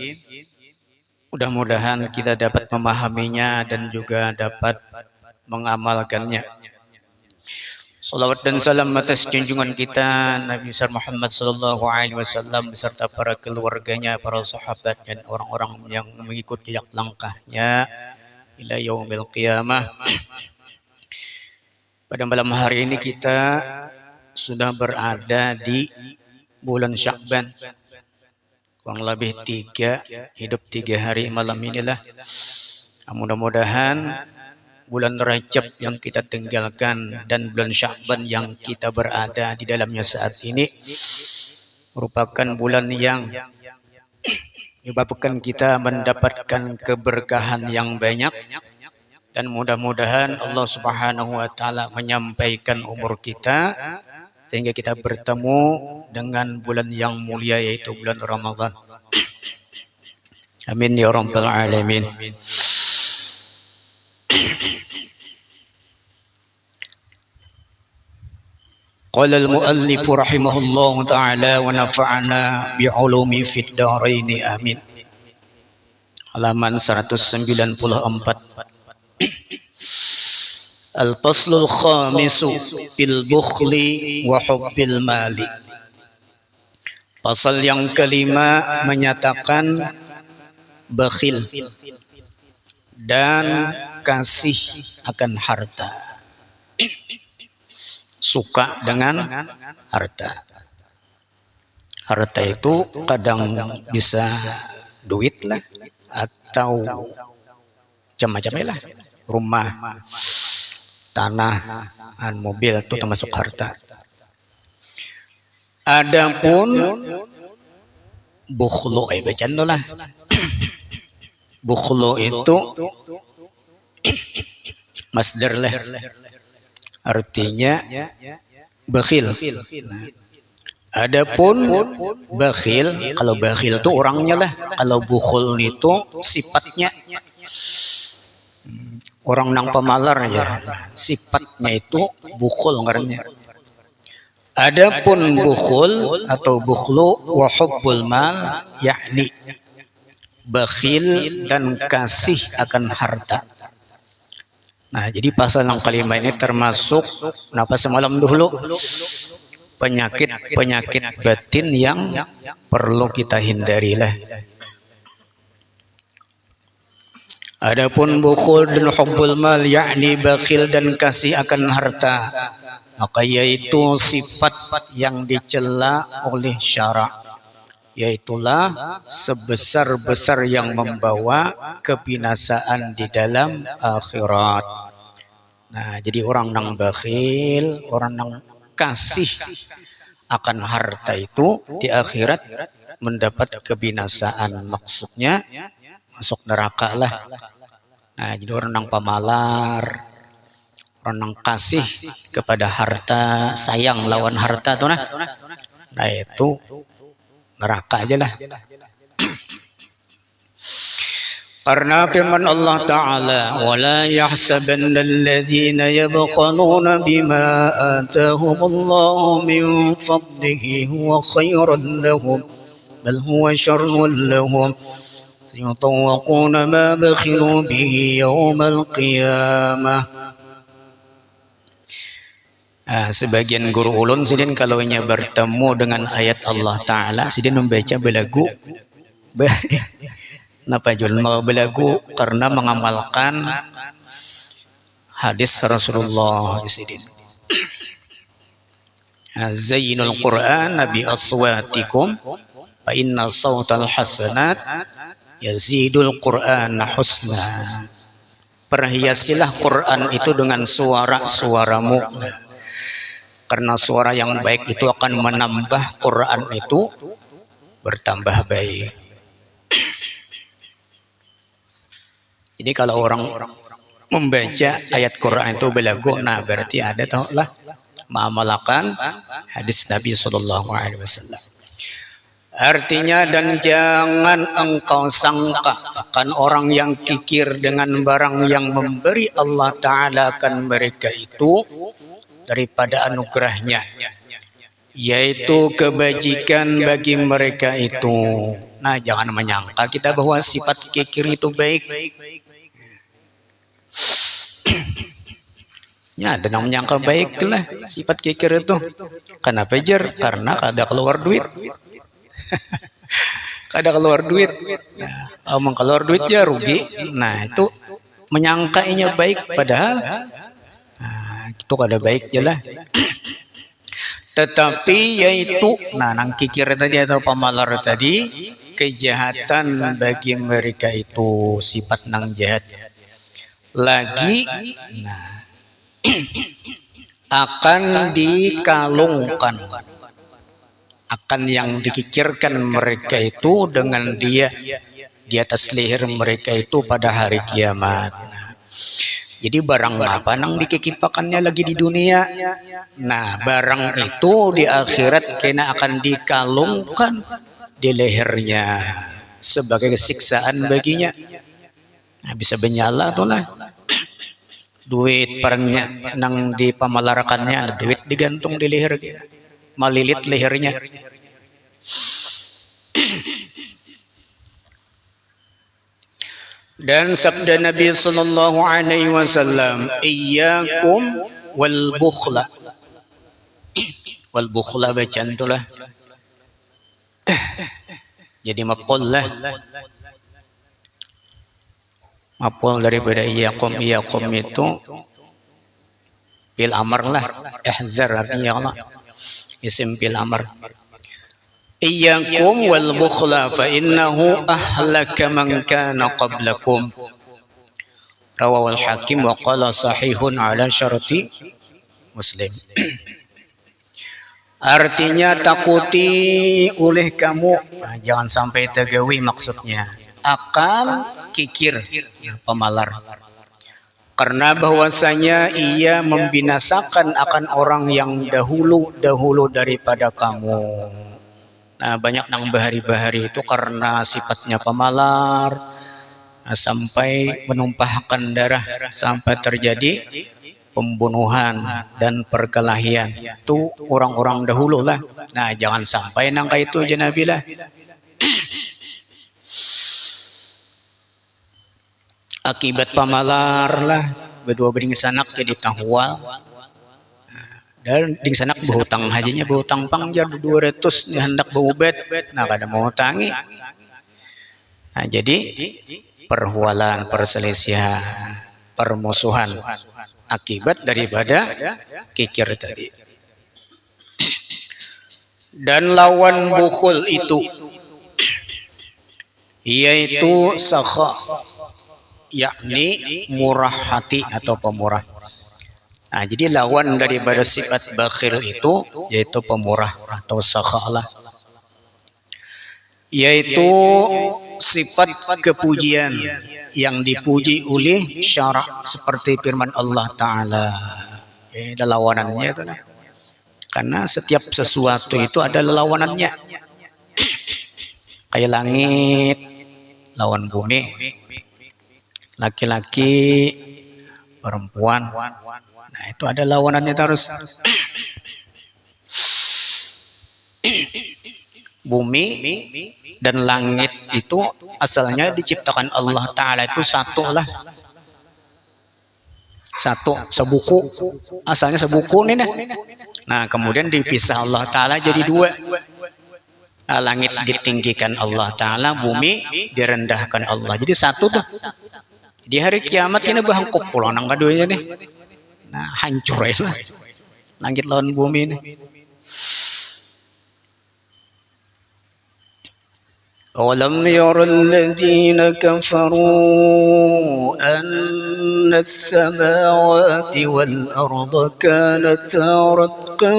Mudah-mudahan kita dapat memahaminya dan juga dapat mengamalkannya. Salawat dan salam atas junjungan kita Nabi besar Muhammad sallallahu alaihi wasallam beserta para keluarganya, para sahabat dan orang-orang yang mengikuti jejak langkahnya ila yaumil qiyamah. Pada malam hari ini kita sudah berada di bulan Sya'ban. Kurang lebih 3 hari malam inilah. Mudah-mudahan bulan Rajab yang kita tinggalkan dan bulan Sya'ban yang kita berada di dalamnya saat ini merupakan bulan yang menyebabkan kita mendapatkan keberkahan yang banyak, dan mudah-mudahan Allah Subhanahu wa taala menyampaikan umur kita sehingga kita bertemu dengan bulan yang mulia, yaitu bulan Ramadan. Amin ya rabbal alamin. Qala al-muallif rahimahullah ta'ala wa nafa'ana bi'ulumi fid dharain amin. Halaman 194. Al-faslul khamisu fil bukhli wa hubbil mali. Pasal yang kelima menyatakan bakhil dan kasih akan harta, suka dengan harta. Harta itu kadang bisa duit lah, atau macam-macam lah, rumah, tanah, mobil itu termasuk harta. Adapun bukhlu, bacaan lah. Bukhlu itu masdar lah, artinya bakhil. Adapun bakhil, kalau bakhil itu orangnya lah, kalau bukhul itu sifatnya. Orang nang pemalar ya, sifatnya itu bukhul ngarannya. Adapun bukhul atau bukhlu wa hubbul mal, yakni bakhil dan kasih akan harta. Nah, jadi pasal yang kelima ini termasuk kenapa semalam dulu penyakit batin yang perlu kita hindari lah. Adapun bukhul dan hubbul mal, yakni bakhil dan kasih akan harta, maka yaitu sifat yang dicela oleh syara, yaitulah sebesar-besar yang membawa kebinasaan di dalam akhirat. Nah, jadi orang nang bakhil, orang nang kasih akan harta itu di akhirat mendapat kebinasaan, maksudnya masuk neraka lah. Nah, jadi orang nang pamalar, orang nang kasih kepada harta, sayang lawan harta tuh nah itu neraka aja lah. Karena firman Allah Ta'ala, وَلَا يَحْسَبَنَّ الَّذِينَ يَبْخَلُونَ بِمَا آتَاهُمُ اللَّهُ مِنْ فَضْلِهِ هُوَ خَيْرًا لَهُمْ بَلْ هُوَ شَرٌّ لَهُمْ يطوقون ما بخلوا به يوم القيامة. Sebagian guru ulun sidin kalau bertemu dengan ayat Allah Ta'ala sidin membaca belagu. Kenapa jual mau belagu? Karena mengamalkan hadis Rasulullah sidin. Zayyinul Qur'an bi aswatikum fa inna sawtal hasanat yazidul Qur'an husna. Perhiasilah Quran itu dengan suara-suaramu, karena suara yang baik itu akan menambah Quran itu bertambah baik. Jadi kalau orang membaca ayat Quran itu belagu, nah berarti ada taulah mengamalkan hadis Nabi Sallallahu Alaihi Wasallam. Artinya, dan jangan engkau sangka akan orang yang kikir dengan barang yang memberi Allah Ta'ala akan mereka itu daripada anugerahnya, yaitu kebajikan bagi mereka itu. Nah, jangan menyangka kita bahwa sifat kikir itu baik. Ya, dan menyangka baik lah sifat kikir itu. Kenapa jar? Karena kada keluar duit. Kada keluar duit. Nah, omong keluar duit ya rugi. Nah, itu menyangkainya baik padahal itu kada baik jelah. Tetapi yaitu nang kikir tadi atau pamalar tadi, kejahatan bagi mereka itu sifat nang jahat. Lagi akan dikalungkan, akan yang dikikirkan mereka itu dengan dia di atas leher mereka itu pada hari kiamat. Jadi barang apa nang dikikipakannya lagi di dunia, nah barang itu di akhirat kena akan dikalungkan di lehernya sebagai siksaan baginya. Nah, bisa benyala tuh lah. Duit perannya nang dipamalarakannya, ada duit digantung di leher, malilit lehernya. Dan sabda Nabi Sallallahu Alaihi Wasallam, iyyakum wal bukhla. Wal bukhla bacaan itulah. Jadi maqul lah. Maqul daripada iyyakum itu bil amr lah. Ihzar artinya Allah. Isim bil amr. Iyyakum wal bukhla fa innahu ahlaka man kana qablakum. Rawahu al-Hakim wa qala sahihun ala syarti Muslim. Artinya takuti oleh kamu, jangan sampai tegawi maksudnya, akan kikir pemalar. Karena bahwasanya ia membinasakan akan orang yang dahulu daripada kamu. Nah, banyak nang bahari-bahari itu karena sifatnya pemalar, sampai menumpahkan darah, sampai terjadi pembunuhan dan perkelahian. Itu orang-orang dahulu lah. Nah, jangan sampai nangka itu janabilah. Akibat pamalar lah, berdua bering sanak jadi tahwal. Dan ding sanak berhutang hajinya, berhutang pangjar 200 nih hendak berubat. Nah, kada mau hutangi. Nah, jadi perhualan, perselisihan, permusuhan akibat daripada kikir tadi. Dan lawan bukhul itu yaitu sakha, yakni murah hati atau pemurah. Nah, jadi lawan daripada sifat bakhil itu yaitu pemurah atau sakha lah. Yaitu sifat kepujian yang dipuji oleh syarak seperti firman Allah Ta'ala. Ada lawanannya itu. Karena setiap sesuatu itu ada lawanannya. Kayak langit lawan bumi, laki-laki perempuan. Nah, itu ada lawanannya terus. Bumi dan langit itu asalnya diciptakan Allah Ta'ala itu satu lah. Satu, sebuku. Asalnya sebuku nih. Nah, kemudian dipisah Allah Ta'ala jadi dua. Nah, langit ditinggikan Allah Ta'ala, bumi direndahkan Allah. Jadi satu tuh. Di hari kiamat ini bahangkup pulang nang kadonya nih. Nah, hancur ya. Langit lawan bumi ini. أولم ير الذين كفروا أن السماوات والأرض كانتا رتقا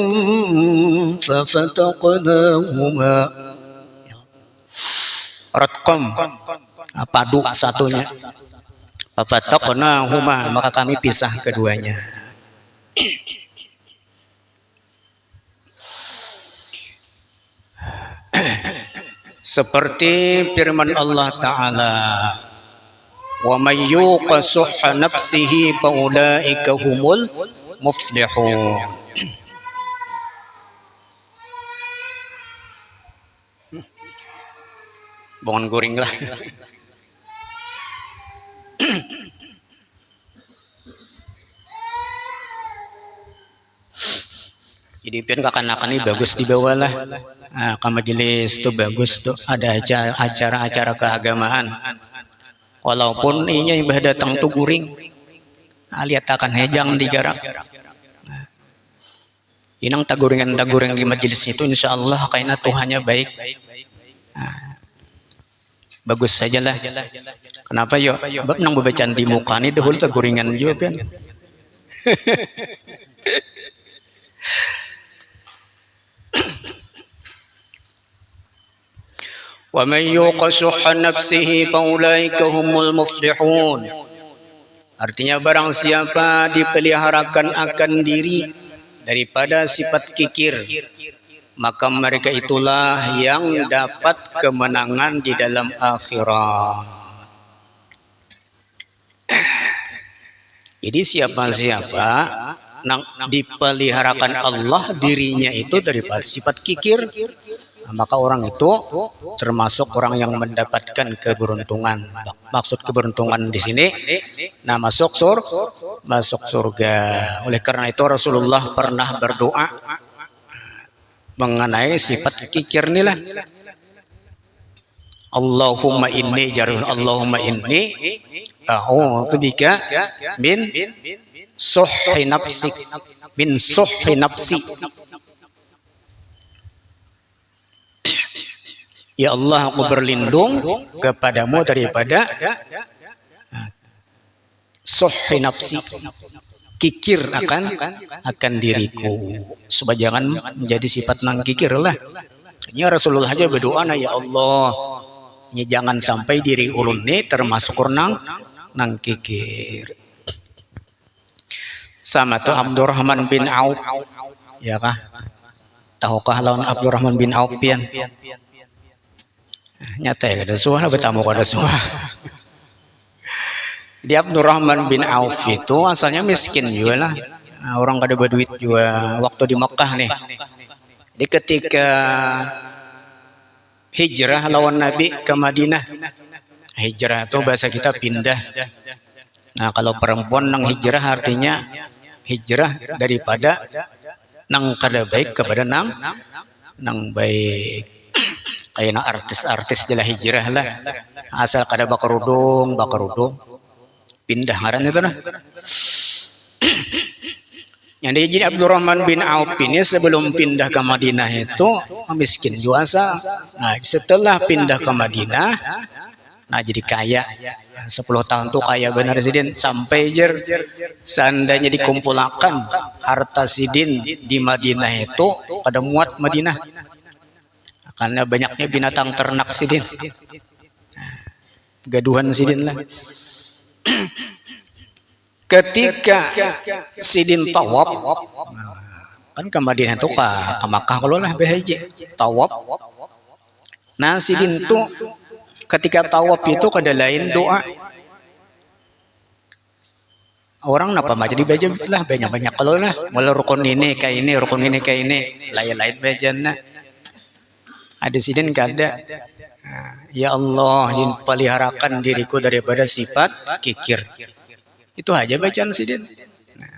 ففتقناهما رتقا padu satunya fafataqnahuma maka kami pisah keduanya. Seperti firman Allah Ta'ala, wa may yuqa shuhha nafsihi fa ulaika humul muflihun. Bangun guring lah. Jadi pian kakak-kakak ini bagus dibawa lah. Nah, ke majelis tuh bagus tuh, ada acara-acara keagamaan. Walaupun inya imbah datang tuh guring, lihat akan hejang digarap. Nah, inang taguringan di majelis itu, insya Allah kayaknya Tuhannya baik. Nah, bagus sajalah. Kenapa yo? Bab nang bacaan di muka ini dahulu taguringan juga pian. Wa may yuqa shuhha nafsihi fa ulaika humul muflihun. Artinya barang siapa dipeliharakan akan diri daripada sifat kikir, maka mereka itulah yang dapat kemenangan di dalam akhirat. Jadi siapa-siapa dipeliharakan Allah dirinya itu daripada sifat kikir, maka orang itu termasuk orang yang mendapatkan keberuntungan. Maksud keberuntungan di sini, nah masuk surga. Oleh karena itu Rasulullah pernah berdoa mengenai sifat kikir inilah. Allahumma inni a'udzubika min suhhi nafsi. Ya Allah, aku berlindung kepadamu daripada suhhi nafsi, kikir akan diriku. Supaya jangan menjadi sifat nang kikir lah. Ya Rasulullah aja berdoa, ya Allah, ya jangan sampai diri ulun ini termasuk nang kikir. Sama tuh Abdurrahman bin Auf, ya kah? Tahukah lawan Abdurrahman bin Auf pian? Nyata ya ada suara bertamu ada suara. Di Abdurrahman bin Auf itu asalnya miskin juga lah. Nah, orang kada berduit juga waktu di Mekah nih. Di ketika hijrah lawan Nabi ke Madinah. Hijrah itu bahasa kita pindah. Nah, kalau perempuan nang hijrah artinya hijrah daripada nang kada baik kepada nang baik. Kayak artis-artis jelah hijrah lah, asal kada bakarudung pindah ngaran itu nah. Yang jadi Abdurrahman bin Auf ini sebelum pindah ke Madinah itu miskin juasa. Nah setelah pindah ke Madinah, nah jadi kaya. 10 tahun tuh kaya benar sidin, sampai seandainya dikumpulkan harta sidin di Madinah itu pada muat Madinah. Karena banyaknya binatang ternak sidin, gaduhan sidin lah. Ketika sidin tawaf, kan ke Madinah itu ke Makkah kalau lah BHJ tawaf. Nah sidin tuh ketika tawaf itu kada lain doa. Orang napa baca dibaca lah banyak kalau lah. Mulai rukun ini kayak ini, lain bacanya. Ada sidin kada. Ya Allah, peliharakan diriku daripada sifat kikir. Itu aja bacaan sidin. Nah.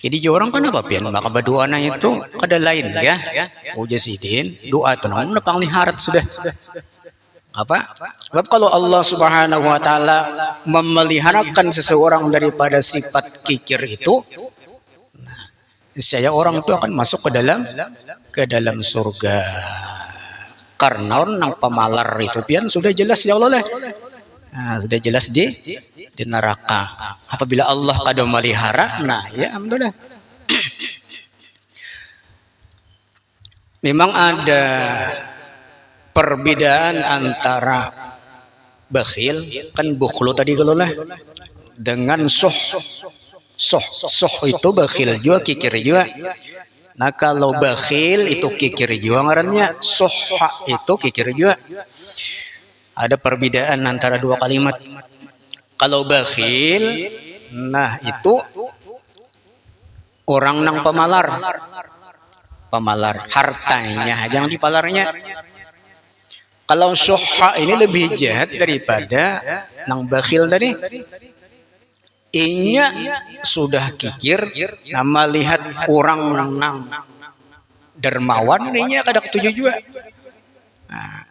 Jadi orang kan apa pian maka berdoa itu kada lain ya. Uja sidin doa tenang nepang liharat sudah. Apa? Sebab kalau Allah Subhanahu wa taala memeliharakan seseorang daripada sifat kikir itu, nah, saya orang itu akan masuk ke dalam surga. Karena orang pemalar itu pian sudah jelas ya Allah lah. Nah, sudah jelas di neraka. Apabila Allah kada melihara, nah ya alhamdulillah. Memang ada perbedaan antara bakhil, kan bukhlu tadi kalau lah, dengan soh itu bakhil juga, kikir juga. Nah kalau bakhil itu kikir juga ngarannya, soha itu kikir juga. Ada perbedaan antara dua kalimat. Kalau bakhil, nah itu orang nang pemalar hartanya jangan dipalarnya. Kalau soha ini lebih jahat daripada nang bakhil tadi. Inya sudah kikir, nama lihat orang nang dermawan, inya kada ketujuh juga. Nah,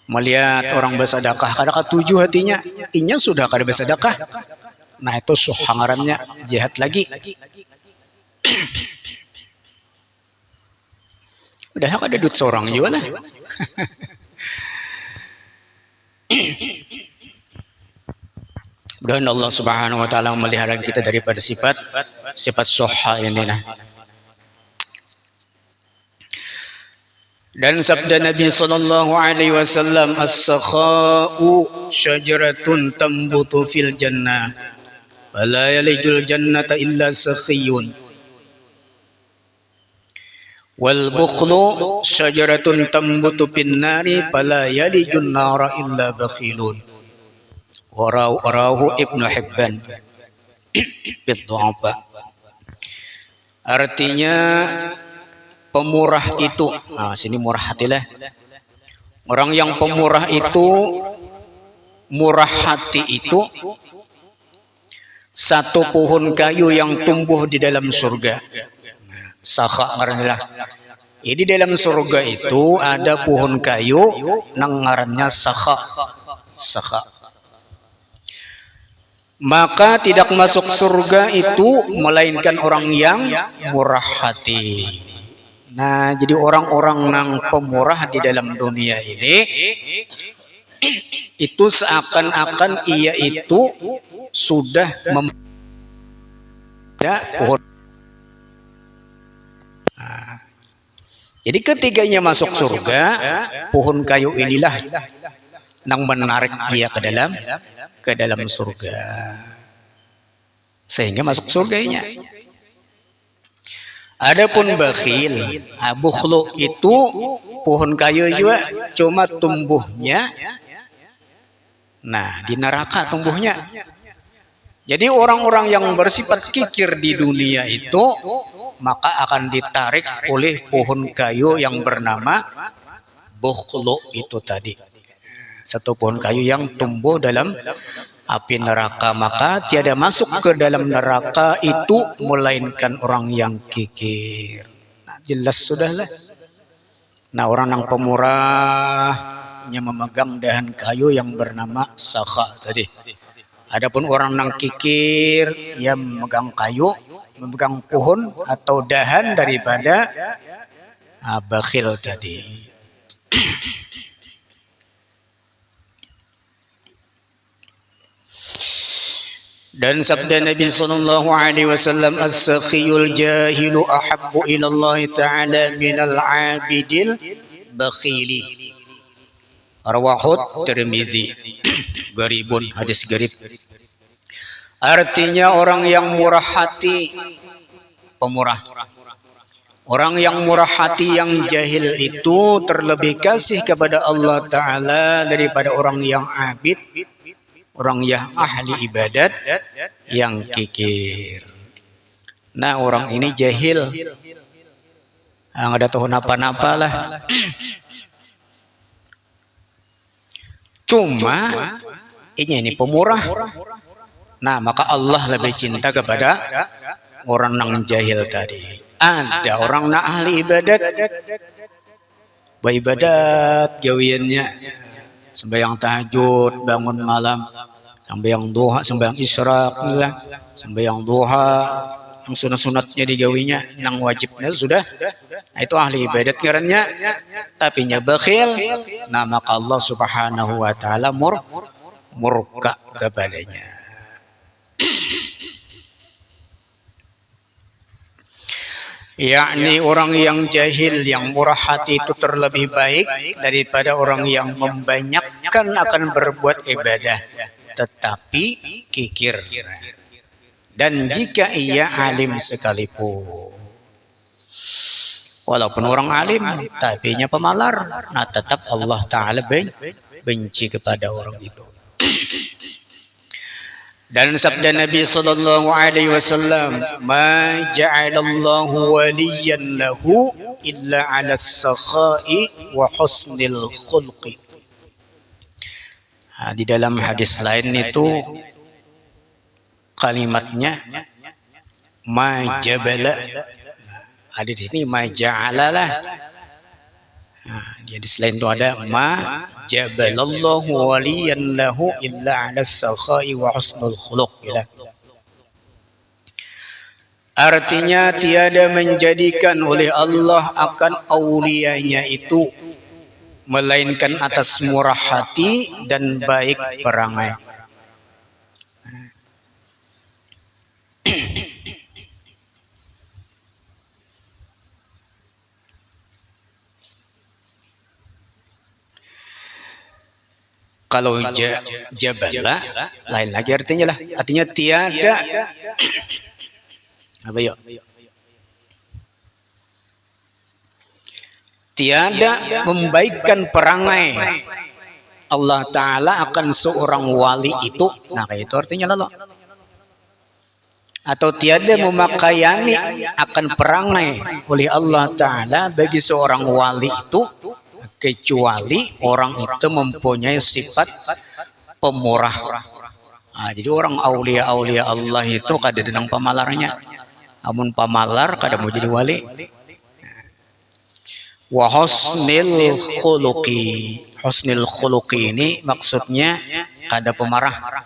melihat orang bersedekah kada ketujuh hatinya, inya sudah kada bersedekah. Nah itu soha ngarannya jahat lagi. Udah ada dut seorang juga lah. Mudah-mudahan Allah Subhanahu wa taala memelihara kita daripada sifat soha ini nah. Dan sabda Nabi sallallahu alaihi wasallam, as-sakha'u syajaratun tambutu fil jannah wala yalijul jannata illa sakhiyun wal bukhlu syajaratun tambutu fin nari fala yalijun nara illa bakhilun. Warahu Ibnu Hibban bid'afa. Artinya pemurah itu, nah sini murah hatilah. Orang yang pemurah itu, murah hati itu satu pohon kayu yang tumbuh di dalam surga. Sakha ngarannya. Di dalam surga itu ada pohon kayu nang ngarannya sakha. Maka tidak masuk surga itu melainkan orang yang murah hati. Nah, jadi orang-orang nang pemurah di dalam dunia ini itu seakan-akan ia itu sudah pohon. Nah, jadi ketiganya masuk surga, pohon kayu inilah nang menarik ia ke dalam surga, sehingga masuk surganya. Adapun bakhil, bukhlu itu pohon kayu juga cuma tumbuhnya, nah di neraka tumbuhnya. Jadi orang-orang yang bersifat kikir di dunia itu maka akan ditarik oleh pohon kayu yang bernama bukhlu itu tadi. Satu pohon kayu yang tumbuh dalam api neraka, maka tiada masuk ke dalam neraka itu melainkan orang yang kikir. Nah, jelas sudahlah. Nah, orang yang pemurah yang memegang dahan kayu yang bernama sakha tadi. Adapun orang yang kikir yang memegang kayu, memegang pohon atau dahan daripada bakhil tadi. Dan sabda Nabi sallallahu alaihi wasallam, as-sakhiyul jahilu ahabbu ila Allah taala minal 'abidil bakhili. Rawahu Tirmizi. Garibun, hadis garib. Artinya orang yang murah hati, pemurah. Orang yang murah hati yang jahil itu terlebih kasih kepada Allah taala daripada orang yang abid, orang yang ahli ibadat yang kikir. Nah, orang ini jahil. Nggak ada tahu napa-napa lah. Cuma ini pemurah. Nah, maka Allah lebih cinta kepada orang yang jahil tadi. Ada orang nak ahli ibadat, beribadat gawiannya, sembahyang tahajud, bangun malam, sembahyang duha, sembahyang isyraq, sembahyang duha, yang sunat-sunatnya digawinya, yang wajibnya sudah. Nah, itu ahli ibadat ngarannya, tapi nya bakhil. Nah, maka Allah Subhanahu wa taala murka kepadanya. Yakni orang yang jahil, yang murah hati itu terlebih baik daripada orang yang membanyakkan akan berbuat ibadah tetapi kikir. Dan jika ia alim sekalipun, walaupun orang alim tapi nya pemalar, nah tetap Allah Ta'ala benci kepada orang itu. Dan sabda Nabi sallallahu alaihi wasallam, "Ma ja'alallahu waliyan lahu illa 'ala as-sakha'i wa husnil khulqi." Di dalam hadis lain itu kalimatnya ma jabala. Ada di sini ma ja'alalah. Jadi selain itu ada ma jabalallahu waliyan lahu illa 'ala as-sakha'i wa husnul khuluq. Artinya tiada menjadikan oleh Allah akan aulianya itu melainkan atas murah hati dan baik perangai. Kalau jabala lain lagi artinya lah. Artinya tiada apa yuk? Tiada membaikkan perangai Allah Ta'ala akan seorang wali itu. Nah kayak itu artinya lalu. Atau tiada memakaiani akan perangai oleh Allah Ta'ala bagi seorang wali itu kecuali orang itu mempunyai sifat pemurah. Nah, jadi orang aulia-aulia Allah itu kada denang pamalarnya. Amun pamalar kada mau jadi wali. Wa husnil khuluqi. Husnil khuluqi ini maksudnya kada pemarah.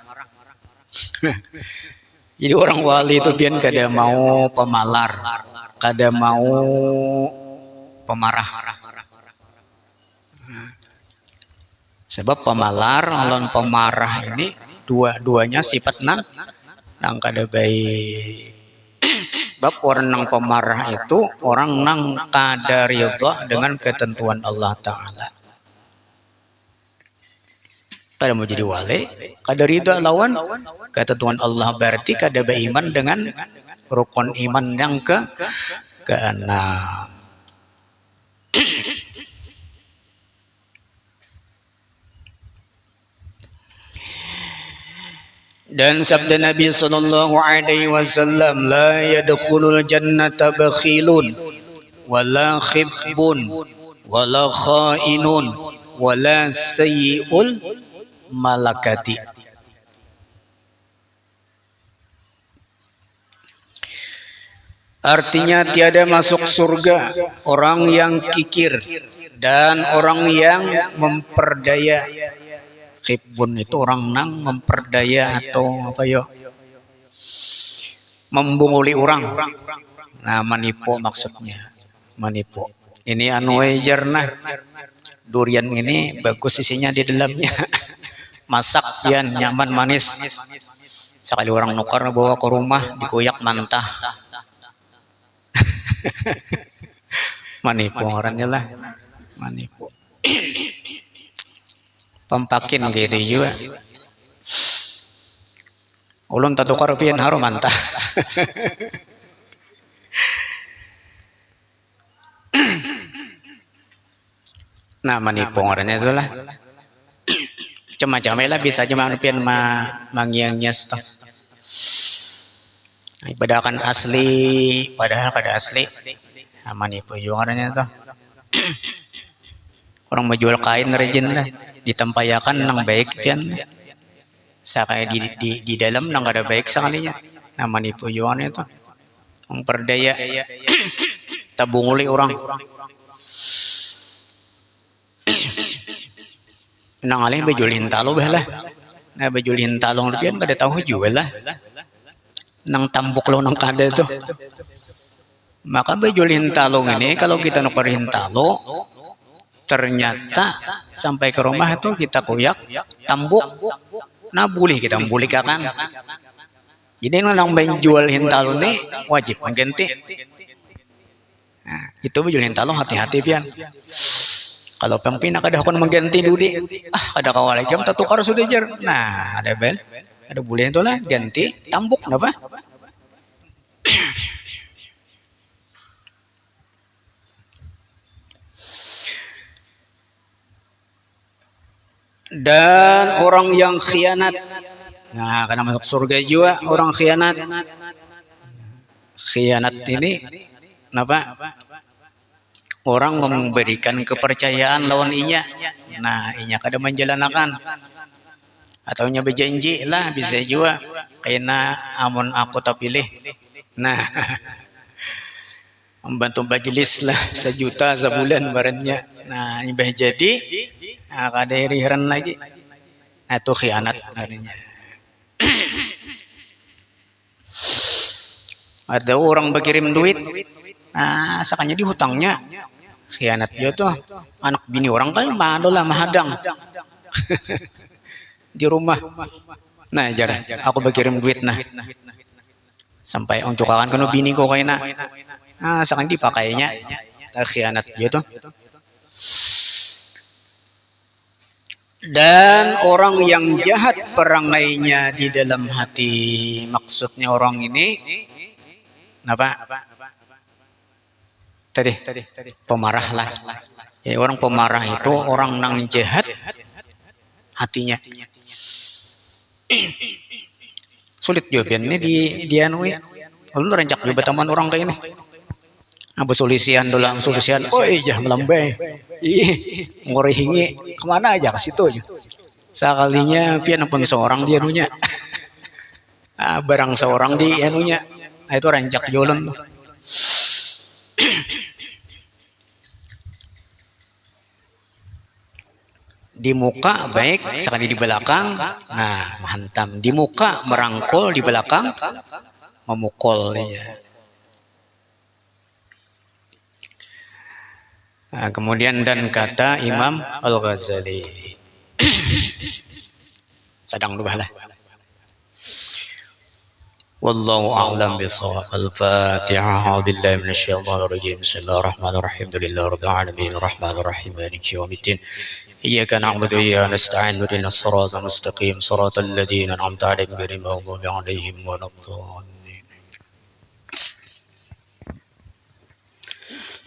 Jadi orang wali itu pian kada mau pemalar, kada mau pemarah. Sebab pemalar lawan pemarah ini dua-duanya sifat nang kada baik. Sebab orang nang pemarah itu orang nang kada ridha dengan ketentuan Allah Ta'ala. Kada mau jadi wali, kada ridha lawan ketentuan Allah, berarti kada beriman dengan rukun iman yang keenam. Dan sabda Nabi sallallahu alaihi wasallam, la yadkhulul jannata bakhilun wala khibun wala khainun wala sayyi'ul malakati. Artinya tiada masuk surga orang yang kikir dan orang yang memperdaya. Khibun itu orang nang memperdaya atau apa yo, membunguli orang. Nah manipu maksudnya, manipu. Ini anu jarnah durian ini bagus isinya di dalamnya. Masak pian nyaman manis. Sekali orang nukar bawa ke rumah dikuyak mantah. Manipu orangnya lah, manipu. Pampakin gitu juga. Ulun tak tukar pian harum mantah. Nah manipu orangnya itulah. Macam-macam lah bisa cuma pian mangyangnya stok. Padahal kan asli, padahal kada asli. Manipu yung orangnya tuh. Orang menjual kain rejin lah, ditempayakan nang baik pian. Saka di dalam nang ada baik sekalinya. Nah manipu yung orangnya tuh. Memperdaya tabung oleh orang. Nang alih bejulin talo bah lah. Nah bejulin talong pian kada tahu jual lah. Nang tambok lo nang kada tuh. Maka bejulin talong ini kalau kita nukerin talo, ternyata sampai ke rumah itu kita kuyak tambuk, nah boleh kita membulikan. Jadi nang menjual talo ini wajib mengganti. Nah, itu bejulin talo hati-hati pian. Kalau pempina kada akan mengganti dudi, ada kawal jam tatukar sudah jer. Nah ada bel, ada boleh itu lah ganti tambuk, apa? Dan orang yang khianat, nah karena masuk surga juga orang khianat. Khianat ini apa? Orang memberikan kepercayaan lawan inya, nah inya kada menjalankan atau nya berjanji lah bisa juga kena amun aku tak pilih, nah membantu majelis lah 1 juta sebulan barannya, nah ibah jadi nah, kada riheran lagi, nah itu khianat artinya. Ada orang berkirim duit, nah sakanya dihutangnya, khianat dia tuh anak bini orang kan malu lah mahadang di rumah. Nah jarang aku berkirim duit nah sampai untuk akan kena bini kok kayaknya, nah sakanya dipakainya, khianat dia tuh. Dan orang yang jahat perangainya di dalam hati, maksudnya orang ini apa? Tadi pemarah lah. Ya, orang pemarah itu orang nang jahat hatinya. Sulit jawabannya di anu ya. Lu rencak juga teman orang kayak ini. Abu solusian dolang solusian. Oh iya melambai. Ih, ngorihingi kemana aja ke situ aja. Sekalinya pian pun seorang dia anunya. Barang seorang di anunya. Nah itu rencak jualan. Di muka baik, sekali di belakang, nah menghantam. Di muka merangkul, di belakang memukul. Ya. Nah, kemudian dan kata Imam Al-Ghazali, sedang dulu lah. Wallahu a'lam bishawab. Al-Fatihah. Billahi minasyaitonir rajim. Bismillahirrahmanirrahim. Alhamdulillahirabbil alamin. Arrahmanir rahim. Maliki yaumiddin. Iyyaka na'budu wa iyyaka nasta'in. Ihdinas siratal mustaqim. Siratal ladzina an'amta 'alaihim ghairil maghdubi 'alaihim waladdallin.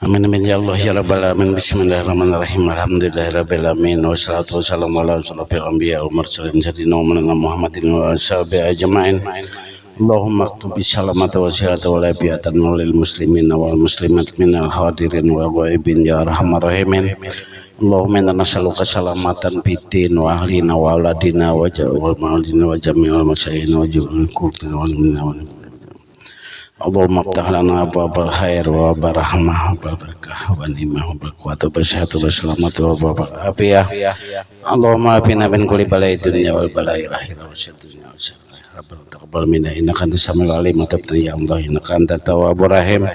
Amin amin ya Allah ya rabbal alamin. Bismillahirrahmanirrahim. Alhamdulillahirabbil alamin. Wassalatu wassalamu ala asyrofil anbiya wal mursalin sayyidina Muhammadin wa ashabihi ajmain. Allahumma aktub bisalamata wa sihhata wa lafiatan lil muslimin wal muslimat minal hadirin wal ghaibin ya arhamar rahimin. Allahumma inna nas'aluka salamatan fiddin wa ahlina wa auladina wa jawal ma'alina wa jami'al masyayin wa jawal kultina wal minna wal Allahumma aftah lana abwabal khair wa barahmah wa barakah wa nimah wa barakatuh wa syahatu wa salamatu wa afiyah. Allahumma afina min kulli balai dunya wal balai akhirah wa syatunya wa syarah. Rabbana taqabbal minna innaka antas samiul alim wa tub ya Allah innaka antat tawwabur rahim.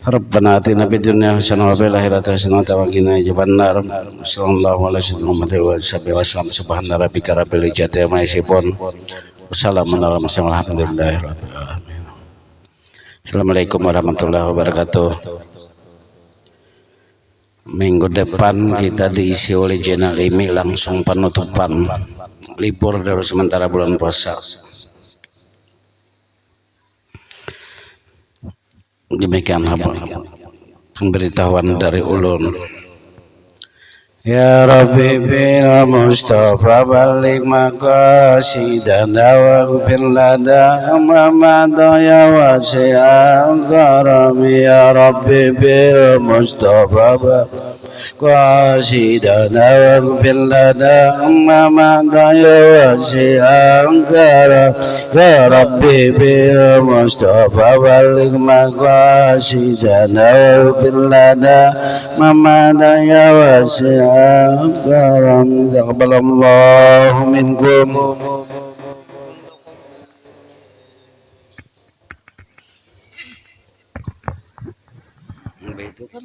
Rabbana atina fid dunya hasanah wa fil akhirati hasanah wa qina adzabannar. Sallallahu alaihi wa sallam. Subhana rabbika rabbil izzati amma yasifun. Wassalamun ala mursalin walhamdulillahi rabbil alamin. Assalamualaikum warahmatullahi wabarakatuh. Minggu depan kita diisi oleh Jenal Imi langsung penutupan libur dari sementara bulan puasa. Demikian apa pemberitahuan dari ulun. Ya Rabbi bil Mustafa balik maqasidana waghfir lana ma madha ya wasi'al karam ya Rabbi bil Mustafa qasidana waghfir lana ma madha ya wasi'al karam ya Rabbi bil Mustafa balik maqasidana waghfir lana ma madha ya wasi'al karam taqabbalallahu minkum. Itu kan